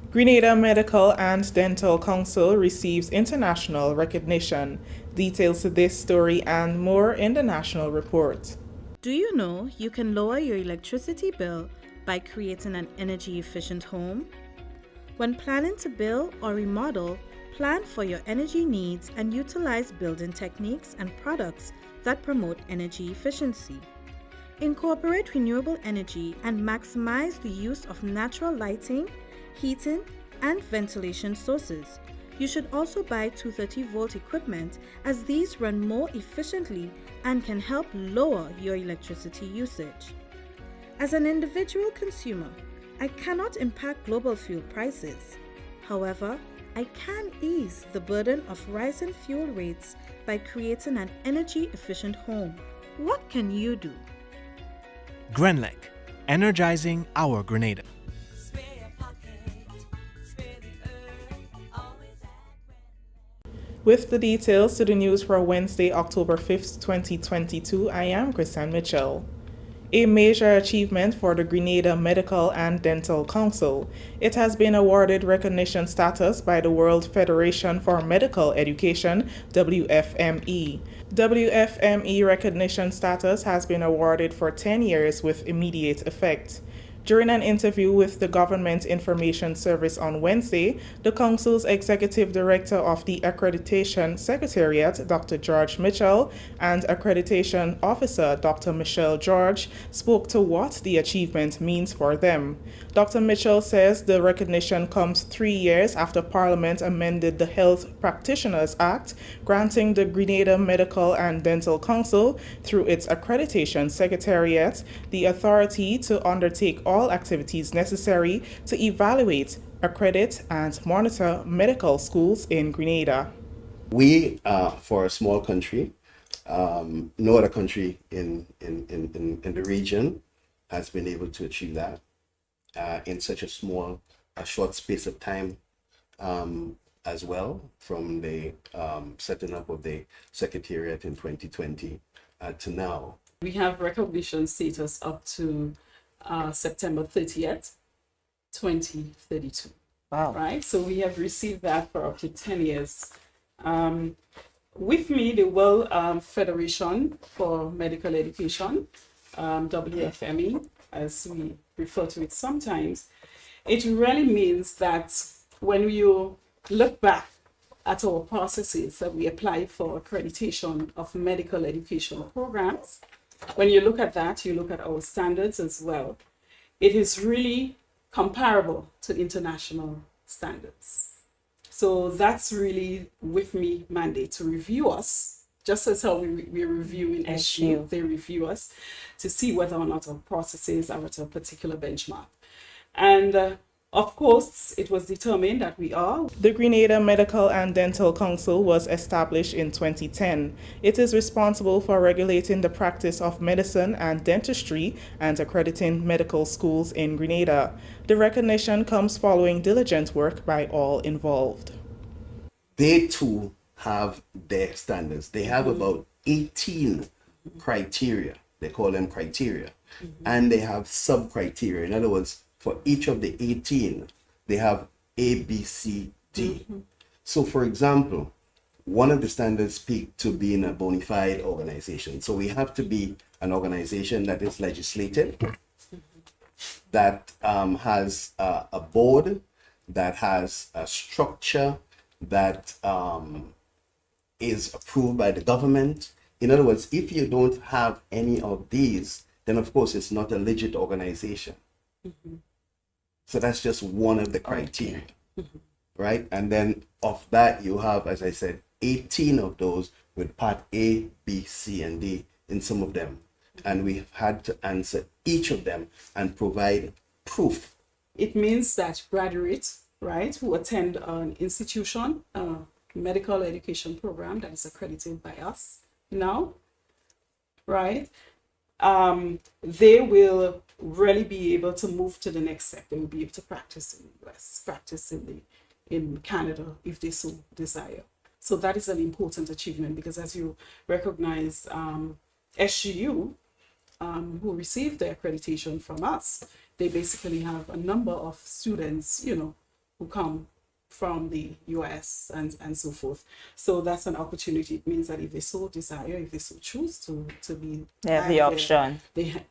Grenada Medical and Dental Council receives international recognition. Details to this story and more in the national report. Do you know you can lower your electricity bill by creating an energy-efficient home? When planning to build or remodel, plan for your energy needs and utilize building techniques and products that promote energy efficiency. Incorporate renewable energy and maximize the use of natural lighting, heating, and ventilation sources. You should also buy 230-volt equipment, as these run more efficiently and can help lower your electricity usage. As an individual consumer, I cannot impact global fuel prices. However, I can ease the burden of rising fuel rates by creating an energy-efficient home. What can you do? Grenlec, energizing our Grenada. With the details to the news for Wednesday, October 5th, 2022, I am Chrisanne Mitchell. A major achievement for the Grenada Medical and Dental Council. It has been awarded recognition status by the World Federation for Medical Education, WFME. WFME recognition status has been awarded for 10 years with immediate effect. During an interview with the Government Information Service on Wednesday, the Council's Executive Director of the Accreditation Secretariat, Dr. George Mitchell, and Accreditation Officer, Dr. Michelle George, spoke to what the achievement means for them. Dr. Mitchell says the recognition comes 3 years after Parliament amended the Health Practitioners Act, granting the Grenada Medical and Dental Council, through its Accreditation Secretariat, the authority to undertake all activities necessary to evaluate, accredit, and monitor medical schools in Grenada. We, for a small country, no other country in the region has been able to achieve that in such a short space of time as well, from the setting up of the Secretariat in 2020 to now. We have recognition status up to September 30th, 2032. Wow. Right? So we have received that for up to 10 years. With me, the World Federation for Medical Education, WFME, as we refer to it sometimes, it really means that when you look back at our processes that we apply for accreditation of medical education programs, when you look at that, you look at our standards as well. It is really comparable to international standards. So that's really with me mandate to review us, just as how we review in SU, they review us to see whether or not our processes are at a particular benchmark. And of course, it was determined that we are. The Grenada Medical and Dental Council was established in 2010. It is responsible for regulating the practice of medicine and dentistry and accrediting medical schools in Grenada. The recognition comes following diligent work by all involved. They too have their standards. They have about 18 criteria. They call them criteria. And they have sub-criteria. In other words, for each of the 18, they have A, B, C, D. So for example, one of the standards speak to being a bona fide organization. So we have to be an organization that is legislated, that has a board, that has a structure, that is approved by the government. In other words, if you don't have any of these, then of course it's not a legit organization. So that's just one of the criteria, right? And then of that, you have, as I said, 18 of those with part A, B, C, and D in some of them. And we've had to answer each of them and provide proof. It means that graduates, right, who attend an institution, a medical education program that is accredited by us now, right, they will really be able to move to the next step. They will be able to practice in the US, practice in Canada if they so desire. So that is an important achievement, because as you recognize, SGU, who received the accreditation from us, they basically have a number of students, who come from the US and so forth. So that's an opportunity. It means that if they so desire, if they so choose to be, they have the option.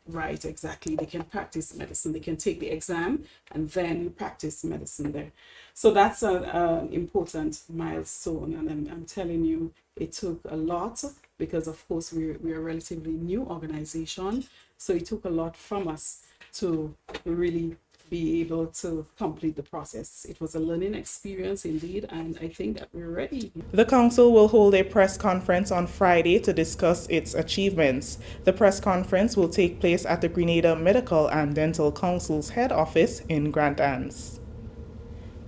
Right, exactly. They can practice medicine. They can take the exam and then practice medicine there. So that's an important milestone. And I'm telling you, it took a lot, because of course we're a relatively new organization. So it took a lot from us to really be able to complete the process. It was a learning experience indeed, and I think that we're ready. The Council will hold a press conference on Friday to discuss its achievements. The press conference will take place at the Grenada Medical and Dental Council's head office in Grand Anse.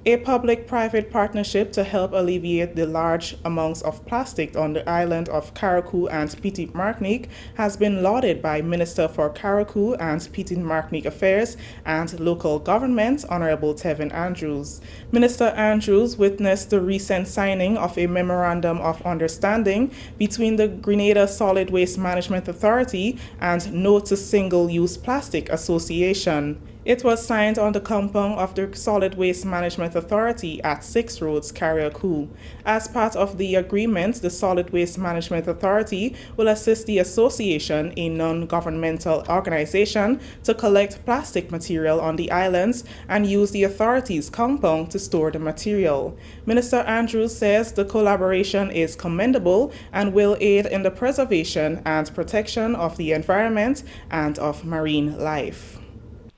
A public-private partnership to help alleviate the large amounts of plastic on the island of Carriacou and Petite Martinique has been lauded by Minister for Carriacou and Petite Martinique Affairs and Local Government, Honorable Tevin Andrews. Minister Andrews witnessed the recent signing of a Memorandum of Understanding between the Grenada Solid Waste Management Authority and No to Single-Use Plastic Association. It was signed on the compound of the Solid Waste Management Authority at 6 Roads, Carriacou. As part of the agreement, the Solid Waste Management Authority will assist the association, a non-governmental organization, to collect plastic material on the islands and use the authority's compound to store the material. Minister Andrews says the collaboration is commendable and will aid in the preservation and protection of the environment and of marine life.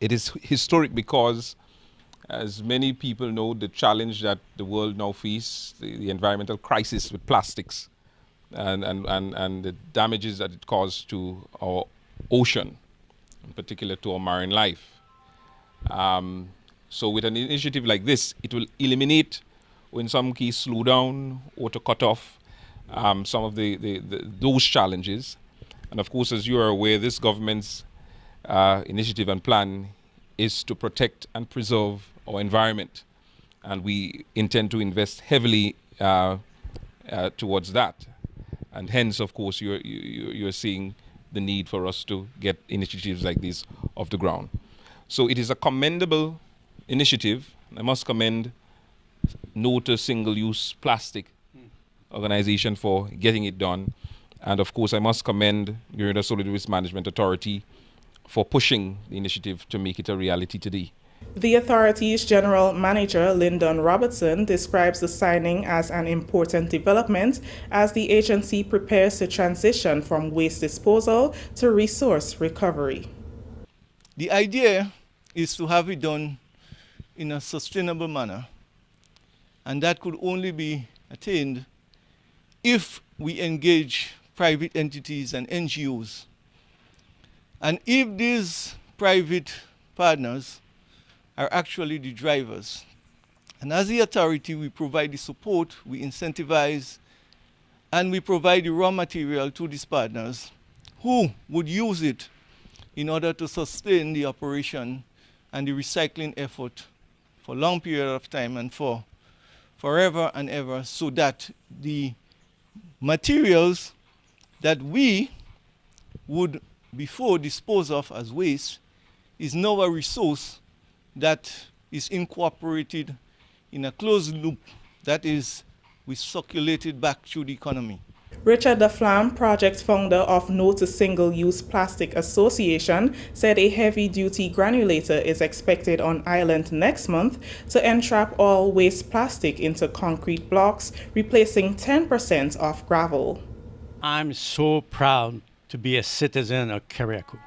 It is historic because, as many people know, the challenge that the world now faces, the environmental crisis with plastics and the damages that it causes to our ocean, in particular to our marine life. So with an initiative like this, it will eliminate, or in some cases slow down or to cut off some of those challenges. And of course, as you are aware, this government's initiative and plan is to protect and preserve our environment, and we intend to invest heavily towards that. And hence, of course, you're seeing the need for us to get initiatives like this off the ground. So it is a commendable initiative. I must commend No to Single-Use Plastic organization for getting it done. And of course, I must commend Grenada Solid Waste Management Authority for pushing the initiative to make it a reality today. The authority's General Manager, Lyndon Robertson, describes the signing as an important development as the agency prepares to transition from waste disposal to resource recovery. The idea is to have it done in a sustainable manner, and that could only be attained if we engage private entities and NGOs. And if these private partners are actually the drivers, and as the authority, we provide the support, we incentivize, and we provide the raw material to these partners who would use it in order to sustain the operation and the recycling effort for a long period of time and for forever and ever, so that the materials that we would before dispose of as waste is now a resource that is incorporated in a closed loop, that is, recirculated back through the economy. Richard Daflam, project founder of No to Single-Use Plastic Association, said a heavy-duty granulator is expected on island next month to entrap all waste plastic into concrete blocks, replacing 10% of gravel. I'm so proud to be a citizen of Carriacou.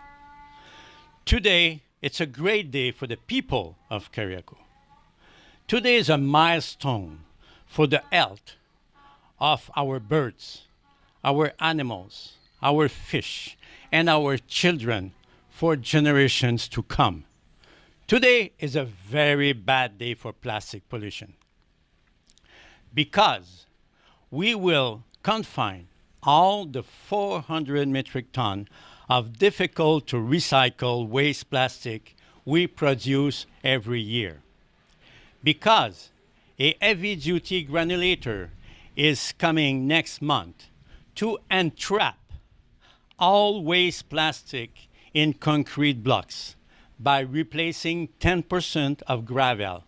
Today, it's a great day for the people of Carriacou. Today is a milestone for the health of our birds, our animals, our fish, and our children for generations to come. Today is a very bad day for plastic pollution because we will confine all the 400 metric tons of difficult to recycle waste plastic we produce every year. Because a heavy-duty granulator is coming next month to entrap all waste plastic in concrete blocks by replacing 10% of gravel,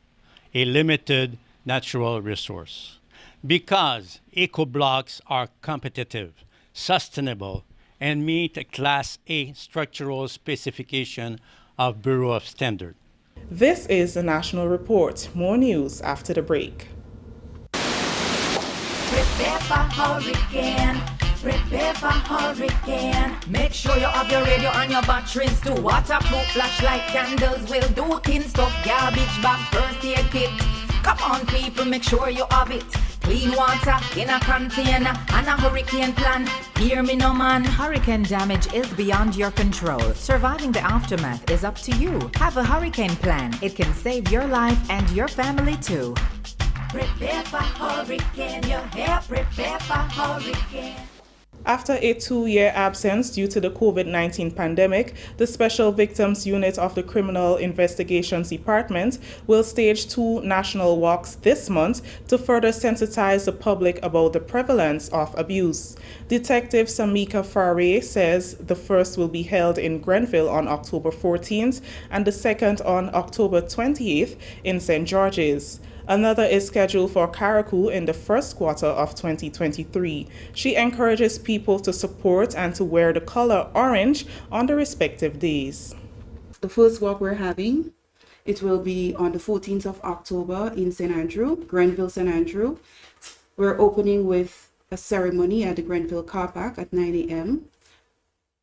a limited natural resource. Because eco-blocks are competitive, sustainable, and meet a Class A structural specification of Bureau of Standard. This is the National Report. More news after the break. Prepare for hurricane. Prepare for hurricane. Make sure you have your radio and your batteries too. Waterproof flashlight candles will do. Tin stuff, garbage bag, first aid kit. Come on people, make sure you have it. Clean water in a container and a hurricane plan. Hear me no man. Hurricane damage is beyond your control. Surviving the aftermath is up to you. Have a hurricane plan. It can save your life and your family too. Prepare for hurricane. Your hair, prepare for hurricane. After a 2-year absence due to the COVID-19 pandemic, the Special Victims Unit of the Criminal Investigations Department will stage 2 national walks this month to further sensitize the public about the prevalence of abuse. Detective Samika Faray says the first will be held in Grenville on October 14th and the second on October 28th in St. George's. Another is scheduled for Karakou in the first quarter of 2023. She encourages people to support and to wear the color orange on the respective days. The first walk we're having, it will be on the 14th of October in St. Andrew, Grenville, St. Andrew. We're opening with a ceremony at the Grenville car park at 9 a.m.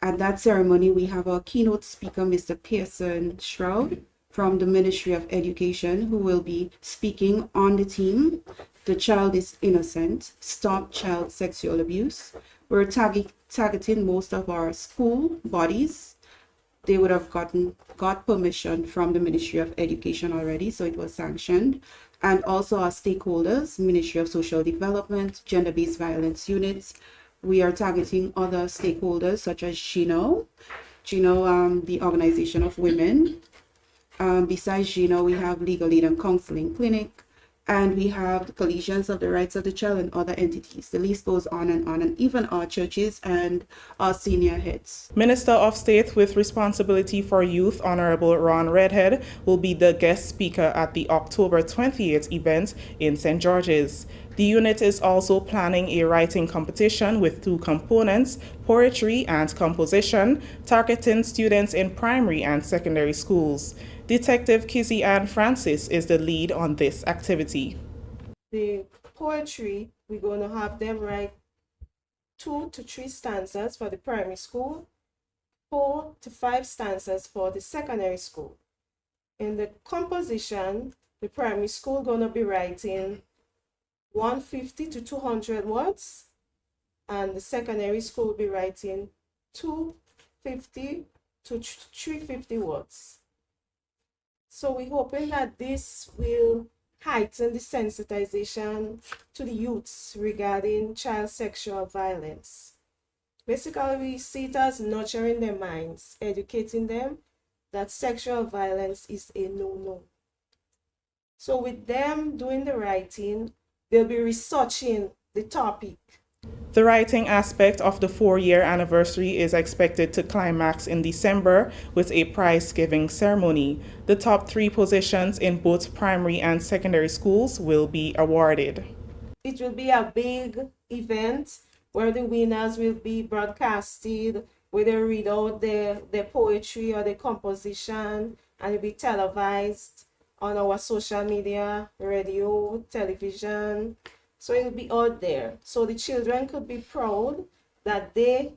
At that ceremony, we have our keynote speaker, Mr. Pearson Stroud, from the Ministry of Education, who will be speaking on the theme, The Child is Innocent, Stop Child Sexual Abuse. We're targeting most of our school bodies. They would have got permission from the Ministry of Education already, so it was sanctioned. And also our stakeholders, Ministry of Social Development, Gender-Based Violence Units. We are targeting other stakeholders such as GINO, the Organization of Women. Besides GINO, we have Legal Aid and Counseling Clinic, and we have the Coalitions of the Rights of the Child and other entities. The list goes on, and even our churches and our senior heads. Minister of State with responsibility for youth, Honorable Ron Redhead, will be the guest speaker at the October 28th event in St. George's. The unit is also planning a writing competition with 2 components, poetry and composition, targeting students in primary and secondary schools. Detective Kizzy Ann Francis is the lead on this activity. The poetry, we're going to have them write 2 to 3 stanzas for the primary school, 4 to 5 stanzas for the secondary school. In the composition, the primary school going to be writing 150 to 200 words, and the secondary school will be writing 250 to 350 words. So we're hoping that this will heighten the sensitization to the youths regarding child sexual violence. Basically, we see it as nurturing their minds, educating them that sexual violence is a no-no. So with them doing the writing, they'll be researching the topic. The writing aspect of the 4-year anniversary is expected to climax in December with a prize-giving ceremony. The top 3 positions in both primary and secondary schools will be awarded. It will be a big event where the winners will be broadcasted, where they read out their poetry or their composition, and it'll be televised on our social media, radio, television. So it'll be out there. So the children could be proud that they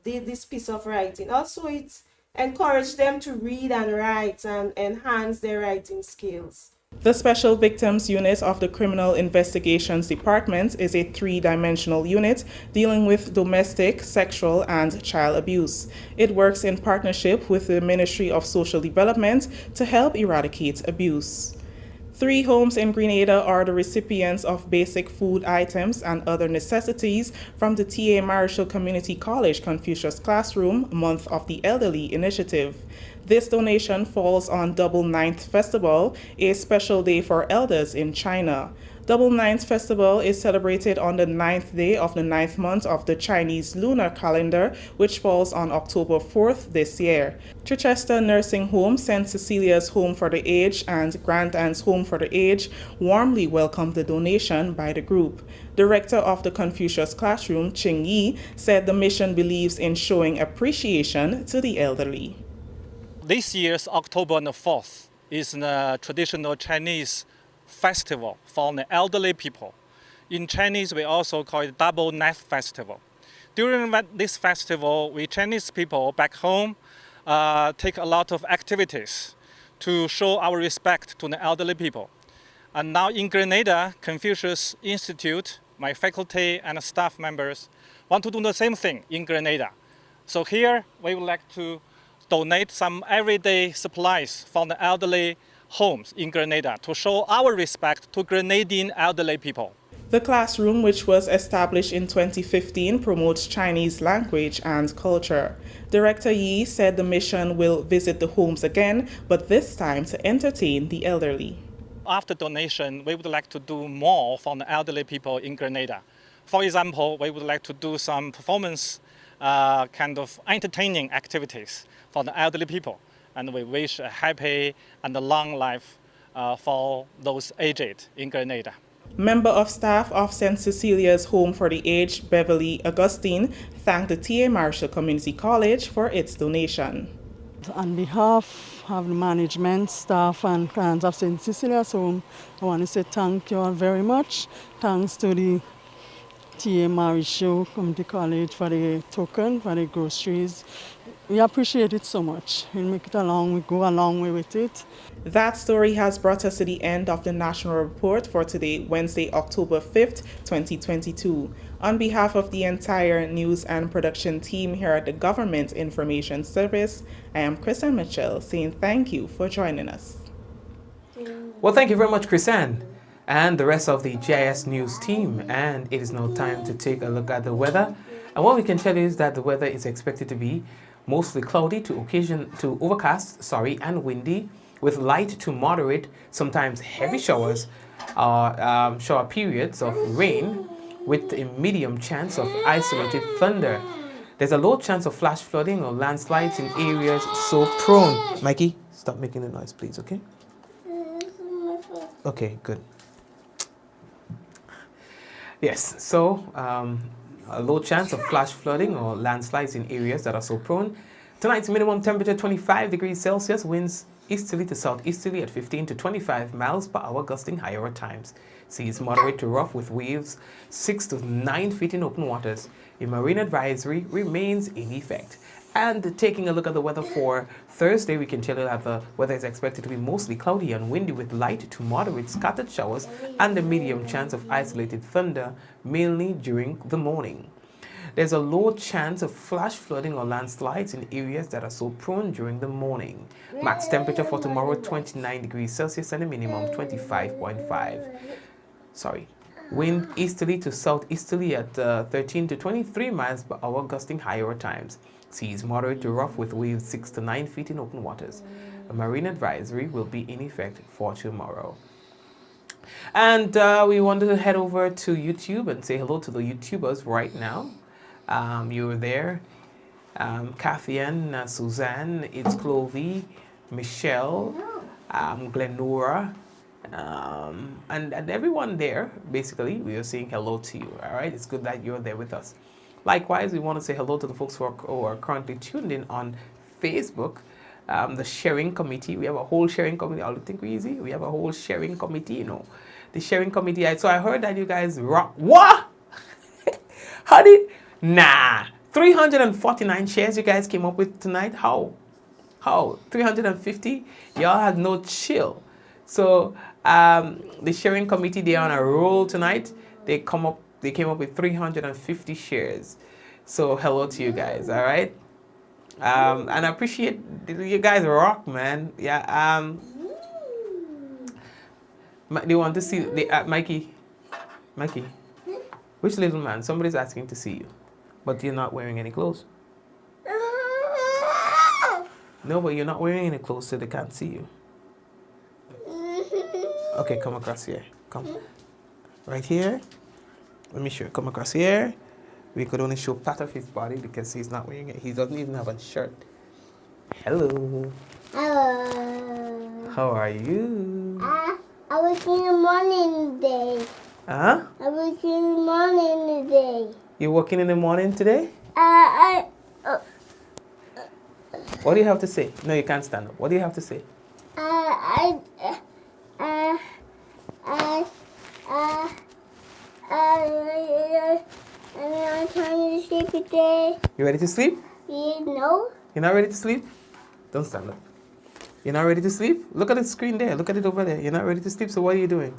did this piece of writing. Also, it encouraged them to read and write and enhance their writing skills. The Special Victims Unit of the Criminal Investigations Department is a 3-dimensional unit dealing with domestic, sexual, and child abuse. It works in partnership with the Ministry of Social Development to help eradicate abuse. 3 homes in Grenada are the recipients of basic food items and other necessities from the T.A. Marischal Community College Confucius Classroom Month of the Elderly initiative. This donation falls on Double Ninth Festival, a special day for elders in China. Double Ninth Festival is celebrated on the 9th day of the 9th month of the Chinese lunar calendar, which falls on October 4th this year. Chichester Nursing Home, St. Cecilia's Home for the Aged, and Grant Ann's Home for the Aged warmly welcomed the donation by the group. Director of the Confucius Classroom, Ching Yi, said the mission believes in showing appreciation to the elderly. This year's October the 4th is the traditional Chinese festival for the elderly people. In Chinese, we also call it Double Ninth Festival. During this festival, we Chinese people back home take a lot of activities to show our respect to the elderly people. And now in Grenada, Confucius Institute, my faculty and staff members want to do the same thing in Grenada. So here we would like to donate some everyday supplies for the elderly homes in Grenada to show our respect to Grenadian elderly people. The classroom, which was established in 2015, promotes Chinese language and culture. Director Yi said the mission will visit the homes again, but this time to entertain the elderly. After donation, we would like to do more for the elderly people in Grenada. For example, we would like to do some performance kind of entertaining activities for the elderly people. And we wish a happy and a long life for those aged in Grenada. Member of staff of St. Cecilia's Home for the Aged, Beverly Augustine, thanked the T.A. Marshall Community College for its donation. On behalf of the management, staff and clients of St. Cecilia's Home, I want to say thank you all very much. Thanks to the T.A. Marshall Community College for the token, for the groceries. We appreciate it so much. We make it along, we go a long way with it. That story has brought us to the end of the National Report for today, Wednesday, October 5th, 2022. On behalf of the entire news and production team here at the Government Information Service, I am Chrisanne Mitchell saying thank you for joining us. Well, thank you very much, Chrisanne, and the rest of the GIS News team. And it is now time to take a look at the weather. And what we can tell you is that the weather is expected to be mostly cloudy to overcast, and windy, with light to moderate, sometimes heavy showers, shower periods of rain, with a medium chance of isolated thunder. There's a low chance of flash flooding or landslides in areas so prone. Mikey, stop making the noise, please, okay? Okay, good. Yes, so a low chance of flash flooding or landslides in areas that are so prone. Tonight's minimum temperature 25 degrees Celsius, winds easterly to southeasterly at 15 to 25 miles per hour, gusting higher at times. Seas moderate to rough with waves 6 to 9 feet in open waters. A marine advisory remains in effect. And taking a look at the weather for Thursday, we can tell you that the weather is expected to be mostly cloudy and windy with light to moderate scattered showers and a medium chance of isolated thunder, mainly during the morning. There's a low chance of flash flooding or landslides in areas that are so prone during the morning. Max temperature for tomorrow 29 degrees Celsius and a minimum 25.5. Wind easterly to southeasterly at 13 to 23 miles per hour, gusting higher at times. Seas moderate to rough with waves 6 to 9 feet in open waters. A marine advisory will be in effect for tomorrow. And we wanted to head over to YouTube and say hello to the YouTubers right now. You're there. Kathian, Suzanne, it's Clovey, Michelle, Glenora, and everyone there. Basically, we are saying hello to you. All right, it's good that you're there with us. Likewise, we want to say hello to the folks who are currently tuned in on Facebook. The sharing committee. We have a whole sharing committee. I don't think we're easy. We have a whole sharing committee, you know. The sharing committee. So I heard that you guys rock. What? How did? Nah. 349 shares you guys came up with tonight. How? 350? Y'all had no chill. So the sharing committee, they're on a roll tonight. They came up with 350 shares. So hello to you guys, all right? And I appreciate you guys rock, man. Yeah. They want to see Mikey. Which little man? Somebody's asking to see you, but you're not wearing any clothes. No, but you're not wearing any clothes, so they can't see you. Okay, come across here. Come. Right here. Let me show you. Come across here. We could only show part of his body because he's not wearing it. He doesn't even have a shirt. Hello. Hello. How are you? I was in the morning today. Huh? I was in the morning today. You working in the morning today? What do you have to say? No, you can't stand up. What do you have to say? I'm trying to sleep today. You ready to sleep? No. You're not ready to sleep? Don't stand up. You're not ready to sleep? Look at the screen there. Look at it over there. You're not ready to sleep, so what are you doing?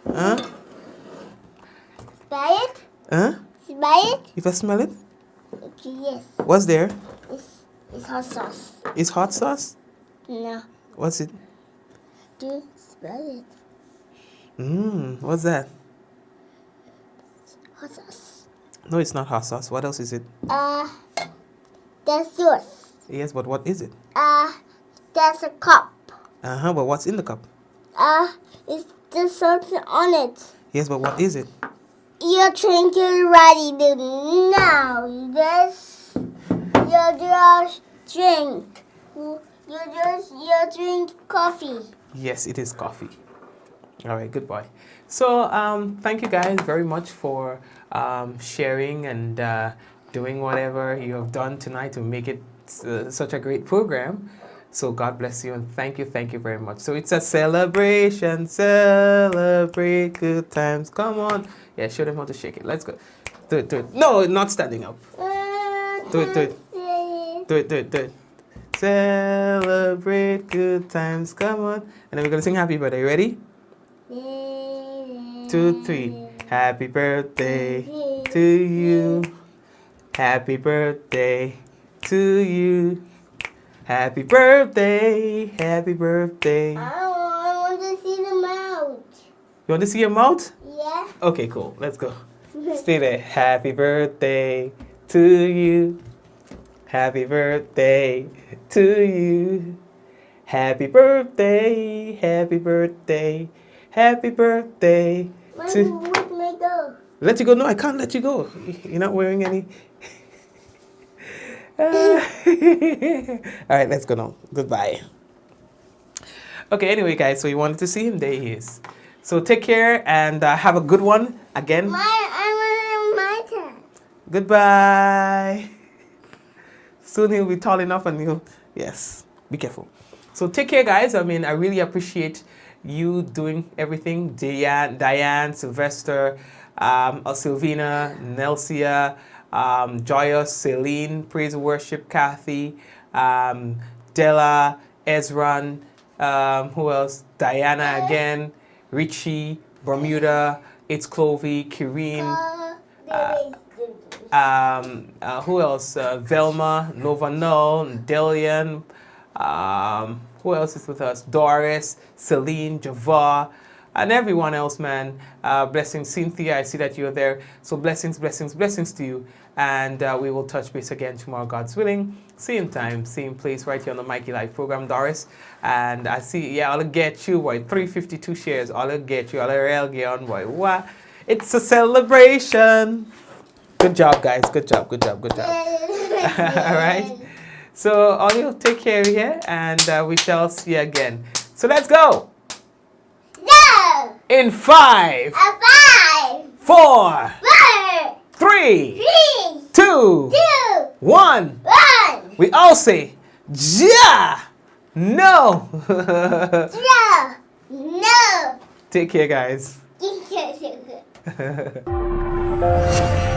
Huh? Smell it? Huh? Smell it? You first smell it? Okay, yes. What's there? It's hot sauce. It's hot sauce? No. What's it? Do you smell it? What's that? Hot sauce. No, it's not hot sauce. What else is it? That's yours. Yes, but what is it? That's a cup. But what's in the cup? It's just something on it. Yes, but what is it? You're drinking ready now. You just drink. You drink coffee. Yes, it is coffee. All right, good boy. So, thank you guys very much for sharing and doing whatever you have done tonight to make it such a great program. So God bless you and thank you very much. So it's a celebration, celebrate good times. Come on. Yeah, show them how to shake it. Let's go. Do it, do it. No, not standing up. Do it, do it. Do it, do it, do it. Celebrate good times. Come on. And then we're going to sing happy birthday. Ready? 2, 3. Happy birthday to you. Happy birthday to you. Happy birthday, happy birthday. I want to see the mouth. You want to see your mouth? Yeah. Okay, cool. Let's go. Stay there. Happy birthday to you. Happy birthday to you. Happy birthday, happy birthday, happy birthday to... Let me go. Let you go? No, I can't let you go. You're not wearing any... All right, let's go now. Goodbye. Okay, anyway, guys, so you wanted to see him? There he is. So take care and have a good one again. My turn. Goodbye. Soon he'll be tall enough and he'll... Yes, be careful. So take care, guys. I mean, I really appreciate you doing everything. Diane, Sylvester, Sylvina, Nelsia, Joyous, Celine, Praise and Worship, Kathy, Della, Ezran, who else? Diana again, Richie, Bermuda, It's Clovey, Kireen, who else? Velma, Nova Null, Delian, who else is with us? Doris, Celine, Javar, and everyone else, man. Blessings, Cynthia, I see that you're there. So blessings, blessings, blessings to you. And we will touch base again tomorrow, God's willing. Same time, same place, right here on the Mikey Live program, Doris. And I see, yeah, I'll get you, boy. 352 shares. I'll get you. I'll get on, boy. What? It's a celebration. Good job, guys. Good job, good job, good job. All right. So, all you take care here, and we shall see you again. So, let's go. No. In 5, 4, 3, 2, 1. We all say, ja, no. Yeah. No. Take care, guys. Thank you.